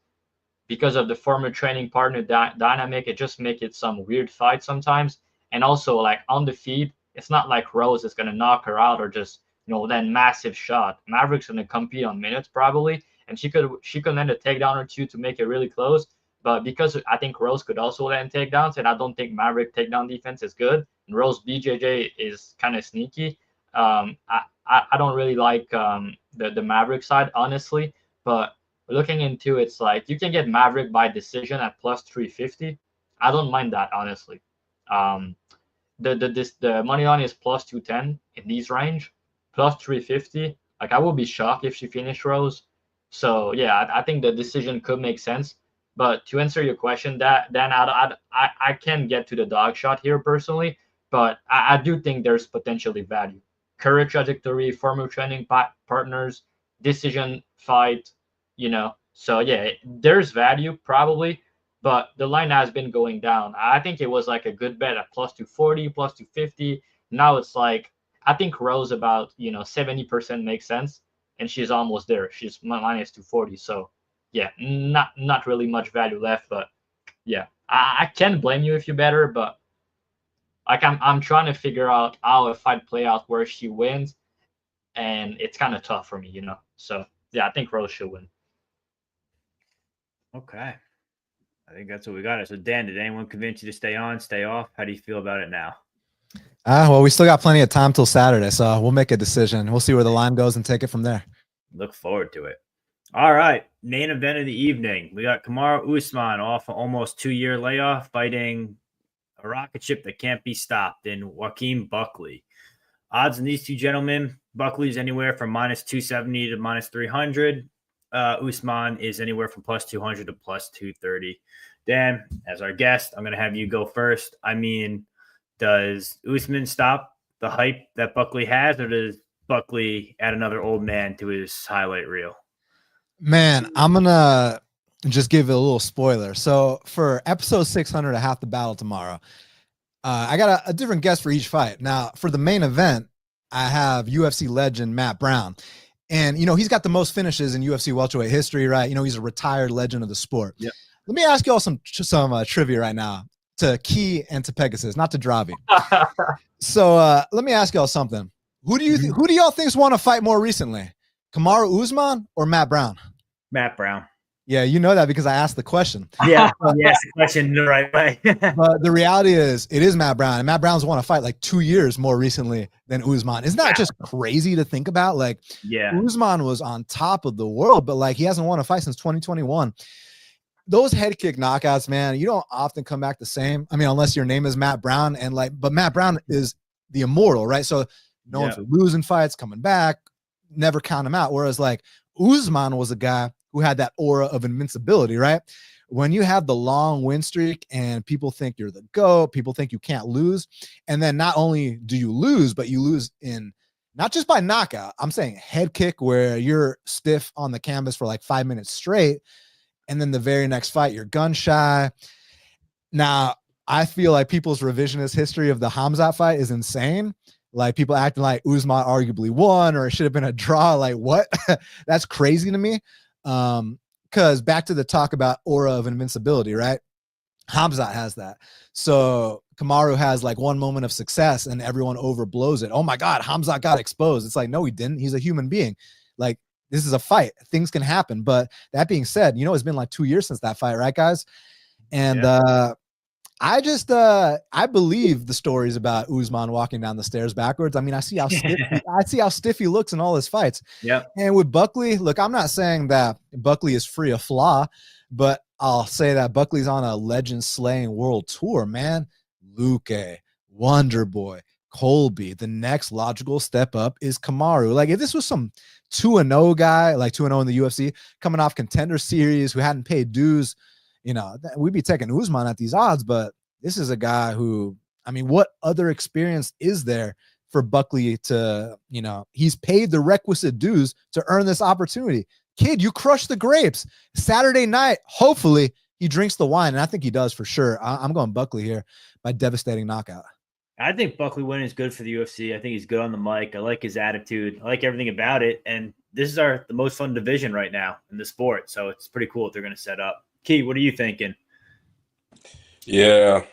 Because of the former training partner dynamic, it just make it some weird fight sometimes. And also, like, on the feed, it's not like Rose is going to knock her out or just, then massive shot. Maverick's going to compete on minutes probably, and she could land a takedown or 2 to make it really close. But because I think Rose could also land takedowns, and I don't think Maverick takedown defense is good, and Rose BJJ is kind of sneaky, I don't really like the Maverick side, honestly. But looking into it's like you can get Maverick by decision at plus 350. I don't mind that, honestly. The money line is plus 210 in these range. Plus 350. Like, I would be shocked if she finished Rose. So yeah, I think the decision could make sense. But to answer your question, Dan, I can get to the dog shot here personally, but I do think there's potentially value. Career trajectory, former training partners, decision fight, So yeah, there's value probably, but the line has been going down. I think it was like a good bet at plus 240, plus 250. Now it's like, I think Rose about 70% makes sense, and she's almost there. She's minus 240. So yeah, not really much value left. But yeah, I can't blame you if you bet her, but like I'm trying to figure out how a fight play out where she wins, and it's kind of tough for me, So yeah, I think Rose should win. Okay, I think that's what we got. So Dan, did anyone convince you to stay on, stay off? How do you feel about it now? Well, we still got plenty of time till Saturday, so we'll make a decision. We'll see where the line goes and take it from there. Look forward to it. All right, main event of the evening. We got Kamaru Usman off an almost 2-year layoff, fighting a rocket ship that can't be stopped in Joaquin Buckley. Odds on these two gentlemen, Buckley's anywhere from minus 270 to minus 300. Usman is anywhere from plus 200 to plus 230. Dan, as our guest, I'm going to have you go first. I mean, does Usman stop the hype that Buckley has, or does Buckley add another old man to his highlight reel? Man, I'm going to just give it a little spoiler. So for episode 600 of Half the Battle tomorrow, I got a different guest for each fight. Now, for the main event, I have UFC legend Matt Brown. And, he's got the most finishes in UFC welterweight history, right? He's a retired legend of the sport. Yep. Let me ask you all some trivia right now to Key and to Pegasus, not to Dravhy. So let me ask y'all something. Who do y'all think's want to fight more recently? Kamaru Usman or Matt Brown? Matt Brown. Yeah, you know that because I asked the question. Yeah, you asked the question the right way. But the reality is, it is Matt Brown, and Matt Brown's won a fight like 2 years more recently than Usman. Isn't that just crazy to think about? Like, Usman was on top of the world, but like he hasn't won a fight since 2021. Those head kick knockouts, man, you don't often come back the same. I mean, unless your name is Matt Brown, and like, but Matt Brown is the immortal, right? So no one's losing fights, coming back, never count him out. Whereas like Usman was a guy who had that aura of invincibility, right? When you have the long win streak and people think you're the GOAT, people think you can't lose. And then not only do you lose, but you lose in not just by knockout. I'm saying head kick where you're stiff on the canvas for like 5 minutes straight. And then the very next fight, you're gun shy. Now, I feel like people's revisionist history of the Khamzat fight is insane. Like people acting like Usman arguably won or it should have been a draw. Like what? That's crazy to me. Because back to the talk about aura of invincibility, right? Khamzat has that. So Kamaru has like one moment of success and everyone overblows it. Oh my God, Khamzat got exposed. It's like, no, he didn't. He's a human being. Like this is a fight. Things can happen. But that being said, you know, it's been like 2 years since that fight, right, guys? And I believe the stories about Usman walking down the stairs backwards. I mean, I see how stiff he looks in all his fights. Yeah. And with Buckley, look, I'm not saying that Buckley is free of flaw, but I'll say that Buckley's on a legend slaying world tour, man. Luke, Wonder Boy, Colby. The next logical step up is Kamaru. Like if this was some 2-0 guy, like 2-0 in the UFC, coming off Contender Series who hadn't paid dues, you know, we'd be taking Usman at these odds, but this is a guy who, I mean, what other experience is there for Buckley to, you know, he's paid the requisite dues to earn this opportunity. Kid, you crushed the grapes. Saturday night, hopefully he drinks the wine, and I think he does for sure. I'm going Buckley here by devastating knockout. I think Buckley winning is good for the UFC. I think he's good on the mic. I like his attitude. I like everything about it. And this is the most fun division right now in the sport. So it's pretty cool what they're going to set up. Key, what are you thinking? Yeah,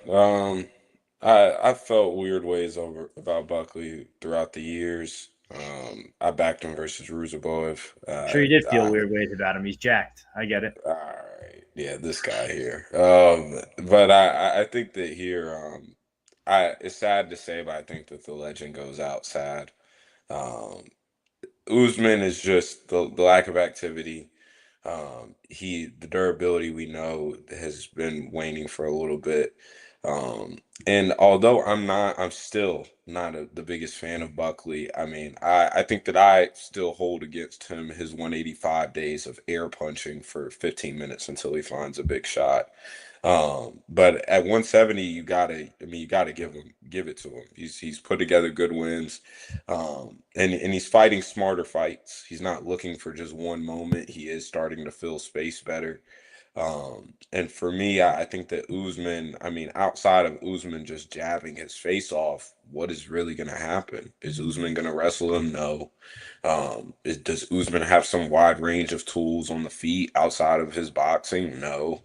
I felt weird ways about Buckley throughout the years. I backed him versus Ruzaboev. Sure, you did feel weird ways about him. He's jacked. I get it. All right, yeah, this guy here. But I think that here, it's sad to say, but I think that the legend goes out sad. Usman is just the lack of activity. The durability we know has been waning for a little bit. And although I'm still not the biggest fan of Buckley. I mean, I think that I still hold against him his 185 days of air punching for 15 minutes until he finds a big shot. But at 170, you gotta give it to him. He's put together good wins, and he's fighting smarter fights. He's not looking for just one moment. He is starting to fill space better. And for me, I think that Usman, I mean, outside of Usman just jabbing his face off, what is really going to happen? Is Usman going to wrestle him? No. Does Usman have some wide range of tools on the feet outside of his boxing? No.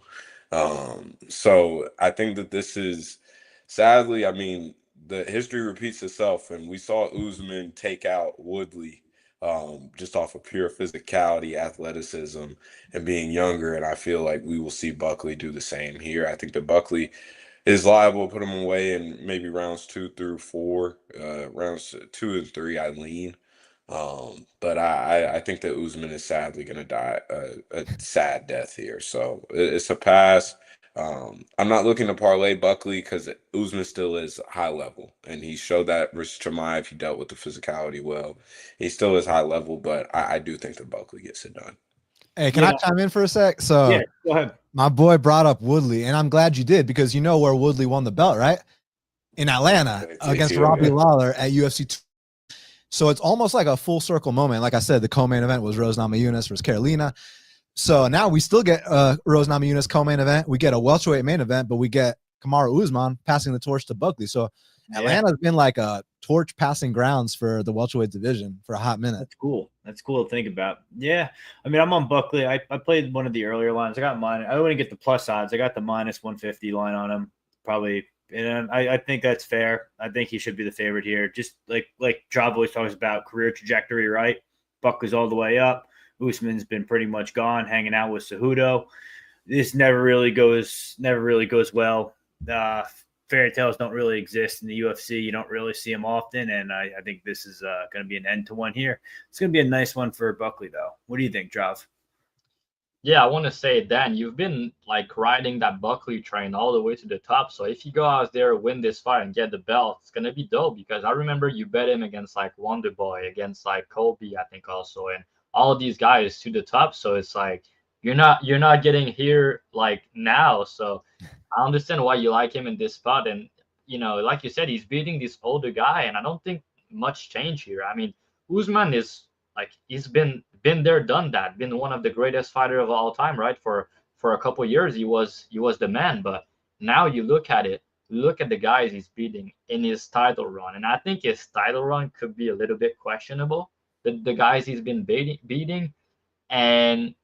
So I think that this is, sadly, I mean, the history repeats itself, and we saw Usman take out Woodley just off of pure physicality, athleticism, and being younger. And I feel like we will see Buckley do the same here. I think that Buckley is liable to put him away in maybe rounds 2 through 4. Rounds 2 and 3, I lean. But I think that Usman is sadly going to die a sad death here. So it's a pass. I'm not looking to parlay Buckley because Usman still is high level, and he showed that versus Chimaev. He dealt with the physicality well. He still is high level, but I do think that Buckley gets it done. Hey, can I chime in for a sec? So yeah, go ahead. My boy brought up Woodley, and I'm glad you did because you know where Woodley won the belt, right? In Atlanta against Robbie Lawler at UFC 2. So it's almost like a full circle moment. Like I said, the co-main event was Rose Namajunas versus Carolina. So now we still get Rose Namajunas co-main event. We get a welterweight main event, but we get Kamaru Usman passing the torch to Buckley. So Atlanta's been like a torch passing grounds for the welterweight division for a hot minute. That's cool. That's cool to think about. Yeah. I mean, I'm on Buckley. I played one of the earlier lines. I got mine. I wouldn't get the plus odds. I got the minus 150 line on him. Probably And I think that's fair. I think he should be the favorite here. Just like Dravhy always talks about career trajectory, right? Buck is all the way up. Usman's been pretty much gone, hanging out with Cejudo. This never really goes well. Fairy tales don't really exist in the UFC. You don't really see them often, and I think this is going to be an end to one here. It's going to be a nice one for Buckley, though. What do you think, Drav? Yeah, I want to say, Dan, you've been like riding that Buckley train all the way to the top. So if you go out there, win this fight, and get the belt, it's gonna be dope. Because I remember you bet him against like Wonder Boy, against like Colby, I think also, and all of these guys to the top. So it's like you're not getting here like now. So I understand why you like him in this spot. And like you said, he's beating this older guy, and I don't think much change here. I mean, Usman is like he's been there, done that, been one of the greatest fighter of all time, right? For a couple of years, he was the man. But now you look at the guys he's beating in his title run, and I think his title run could be a little bit questionable. The guys he's been beating, and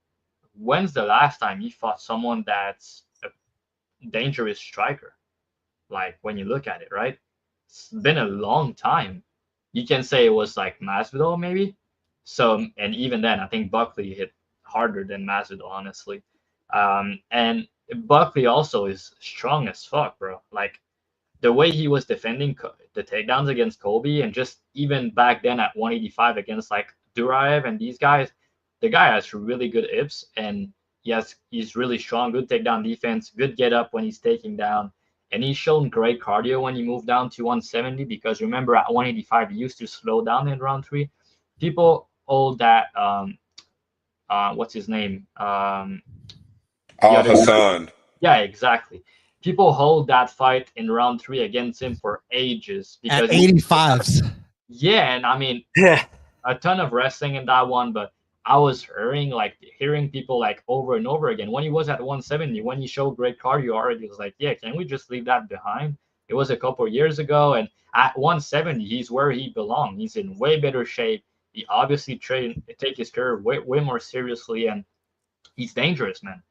when's the last time he fought someone that's a dangerous striker? Like when you look at it, right? It's been a long time. You can say it was like Masvidal maybe. So, and even then, I think Buckley hit harder than Masvidal, honestly. And Buckley also is strong as fuck, bro. Like the way he was defending the takedowns against Colby, and just even back then at 185 against like Duraev and these guys, the guy has really good hips, and he's really strong, good takedown defense, good get up when he's taking down. And he's shown great cardio when he moved down to 170, because remember at 185 he used to slow down in round 3. People hold that what's his name? Hassan. Yeah, exactly. People hold that fight in round 3 against him for ages because at 85s. Yeah, and I mean a ton of wrestling in that one, but I was hearing people like over and over again. When he was at 170, when he showed great cardio already, was like, yeah, can we just leave that behind? It was a couple of years ago, and at 170, he's where he belongs. He's in way better shape. He obviously take his career way more seriously, and he's dangerous, man.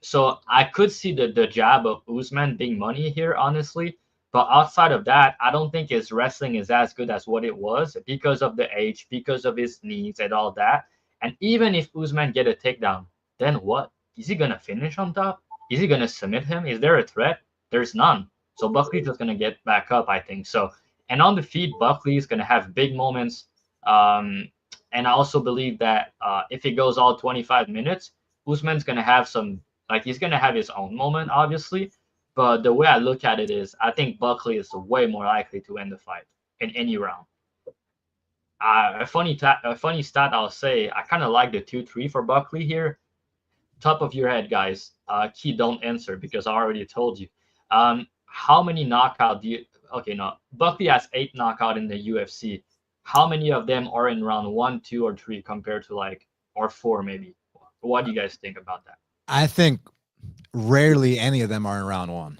So I could see the jab of Usman being money here, honestly. But outside of that, I don't think his wrestling is as good as what it was because of the age, because of his knees and all that. And even if Usman get a takedown, then what? Is he going to finish on top? Is he going to submit him? Is there a threat? There's none. So Buckley's just going to get back up, I think. So, and on the feet, Buckley is going to have big moments. And I also believe that if he goes all 25 minutes, Usman's going to have he's going to have his own moment, obviously. But the way I look at it is, I think Buckley is way more likely to end the fight in any round. A funny stat I'll say, I kind of like the 2-3 for Buckley here. Top of your head, guys. Key, don't answer because I already told you. How many knockout do you? Okay, no. Buckley has 8 knockout in the UFC. How many of them are in round 1, 2, or 3 compared to or 4 maybe? What do you guys think about that? I think rarely any of them are in round 1.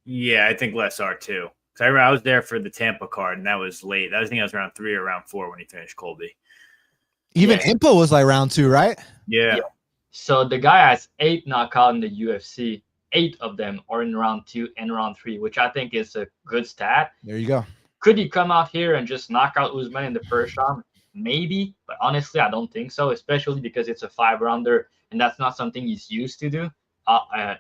Yeah, I think less are too. Because I was there for the Tampa card, and that was late. I think I was around 3 or round 4 when he finished Colby. Even Impo was like round 2, right? Yeah. So the guy has 8 knockout in the UFC. 8 of them are in round 2 and round 3, which I think is a good stat. There you go. Could he come out here and just knock out Usman in the first round? Maybe, but honestly, I don't think so, especially because it's a 5-rounder, and that's not something he's used to do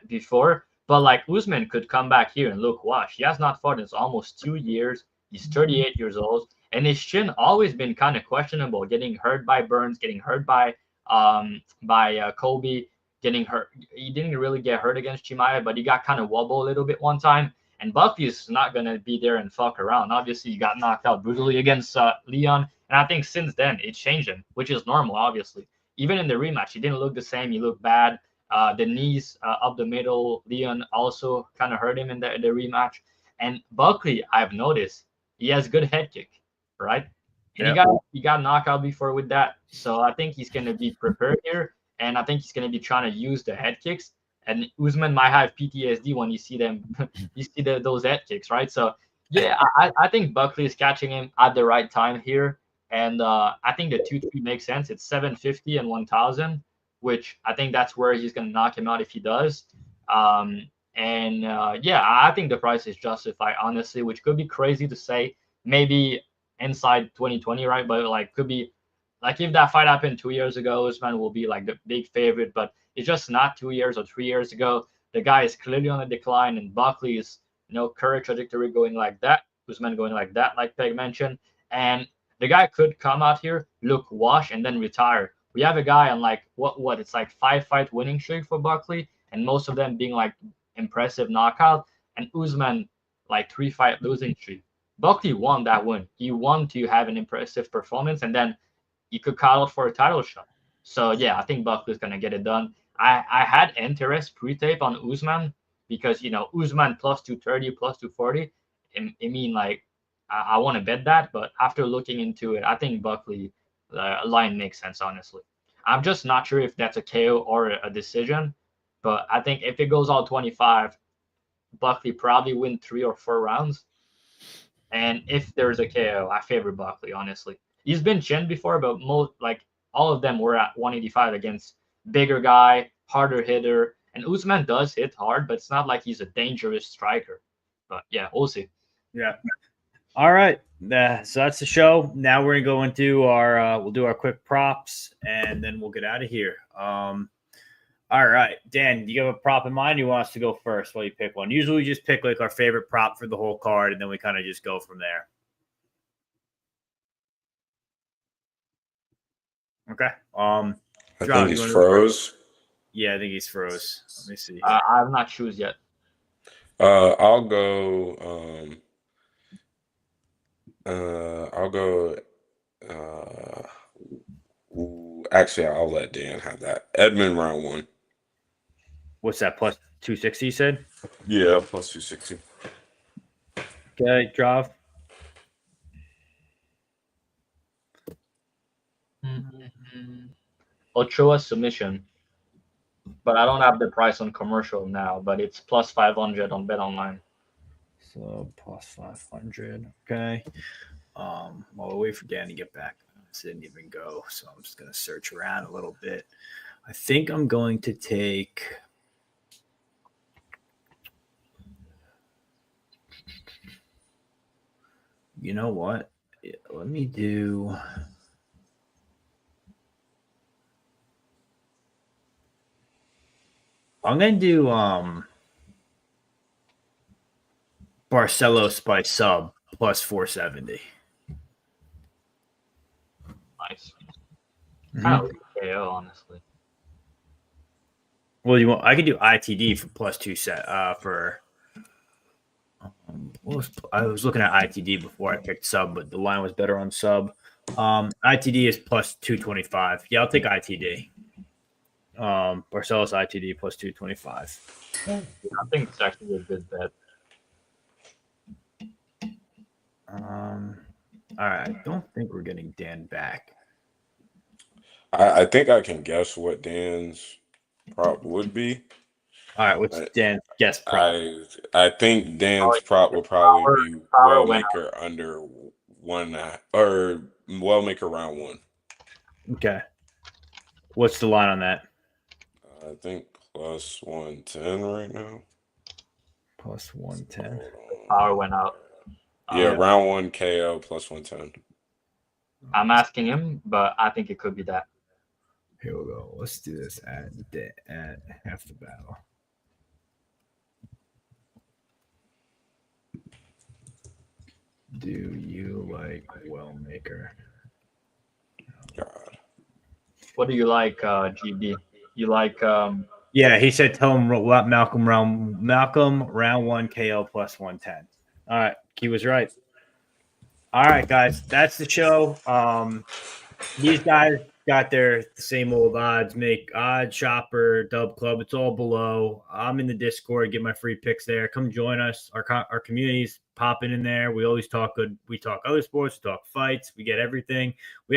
before. But Usman could come back here and look, watch, he has not fought in almost 2 years. He's 38 years old, and his chin always been kind of questionable, getting hurt by Burns, getting hurt by Colby, getting hurt. He didn't really get hurt against Chimaev, but he got kind of wobbled a little bit one time. And Buckley is not going to be there and fuck around. Obviously, he got knocked out brutally against Leon. And I think since then, it changed him, which is normal, obviously. Even in the rematch, he didn't look the same. He looked bad. The knees up the middle, Leon also kind of hurt him in the rematch. And Buckley, I've noticed, he has good head kick, right? And he got knocked out before with that. So I think he's going to be prepared here. And I think he's going to be trying to use the head kicks. And Usman might have PTSD when you see them, those head kicks, right? So, yeah, I think Buckley is catching him at the right time here. And I think the 2-3 makes sense. It's 750 and 1,000, which I think that's where he's going to knock him out if he does. And yeah, I think the price is justified, honestly, which could be crazy to say. Maybe inside 2020, right? But like, could be like if that fight happened 2 years ago, Usman will be like the big favorite. But it's just not 2 years or 3 years ago. The guy is clearly on a decline, and Buckley is, current trajectory going like that. Usman going like that, like Peg mentioned, and the guy could come out here, look wash, and then retire. We have a guy on like what it's like 5-fight winning streak for Buckley, and most of them being like impressive knockout, and Usman like 3-fight losing streak. Buckley won that win. He won to have an impressive performance, and then he could cut out for a title shot. So yeah, I think Buckley's gonna get it done. I had interest pre-tape on Usman because Usman plus 230, plus 240. I mean, like I want to bet that, but after looking into it, I think Buckley line makes sense. Honestly, I'm just not sure if that's a KO or a decision. But I think if it goes all 25, Buckley probably win 3 or 4 rounds. And if there's a KO, I favor Buckley, honestly. He's been chinned before, but all of them were at 185 against bigger guy, harder hitter. And Usman does hit hard, but it's not like he's a dangerous striker. But yeah, we'll see. Yeah. All right. So that's the show. Now we're gonna go into our we'll do our quick props and then we'll get out of here. All right, Dan, do you have a prop in mind? You want us to go first while you pick one? Usually we just pick like our favorite prop for the whole card, and then we kind of just go from there. Okay. I think he's froze. Yeah, I think he's froze. Let me see. I have not choose yet. I'll go. I'll go. Actually, I'll let Dan have that. Edmen round 1. What's that? Plus 260, you said? Yeah, plus 260. Okay, Drav. Ochoa submission, but I don't have the price on commercial now, but it's plus 500 on BetOnline. So plus 500. Okay. While we wait for Dan to get back, this didn't even go, so I'm just gonna search around a little bit. I think I'm going to take. You know what? Let me do. I'm gonna do Barcelos by sub plus 470. Nice. Kind of like KO, honestly. Well, you want? I could do ITD for plus 2 set for. I was looking at ITD before I picked sub, but the line was better on sub. ITD is plus 225. Yeah, I'll take ITD. Barcelos ITD plus 225. I think it's actually a good bet. All right. I don't think we're getting Dan back. I think I can guess what Dan's prop would be. All right. What's Dan's guess prop? I think Dan's prop will probably be Wellmaker under 1 or Wellmaker round 1. Okay. What's the line on that? I think plus 110 right now. Plus 110. Power went out. Yeah, round 1 KO plus 110. I'm asking him, but I think it could be that. Here we go. Let's do this at half the battle. Do you like Wellmaker? God. What do you like, GB? You like Yeah, he said tell him Malcolm round 1 KO plus 110. All right, he was right. All right, guys, that's the show. These guys got the same old odds, make OddsShopper, Dubclub. It's all below. I'm in the Discord. Get my free picks there. Come join us. Our community's popping in there. We always talk good. We talk other sports. We talk fights. We get everything. We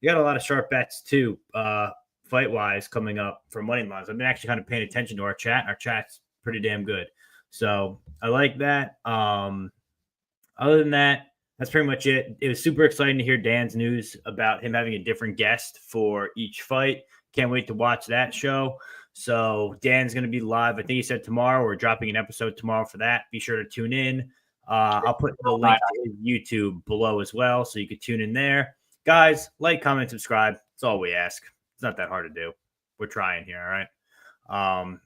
got a lot of sharp bets too, fight wise, coming up for money lines. I've been actually kind of paying attention to our chat. Our chat's pretty damn good. So I like that. Other than that, that's pretty much it. It was super exciting to hear Dan's news about him having a different guest for each fight. Can't wait to watch that show. So Dan's going to be live. I think he said tomorrow. We're dropping an episode tomorrow for that. Be sure to tune in. I'll put the link to his YouTube below as well, so you can tune in there. Guys, like, comment, subscribe. That's all we ask. It's not that hard to do. We're trying here, all right?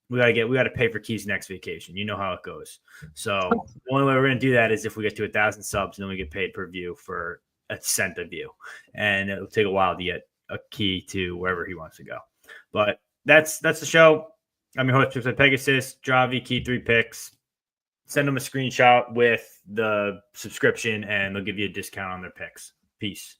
We gotta pay for Key's next vacation. You know how it goes. So the only way we're gonna do that is if we get to 1,000 subs, and then we get paid per view for a cent a view, and it'll take a while to get a Key to wherever he wants to go. But that's the show. I'm your host, PicksByPegasus, Dravhy, Key3Picks. Send them a screenshot with the subscription, and they'll give you a discount on their picks. Peace.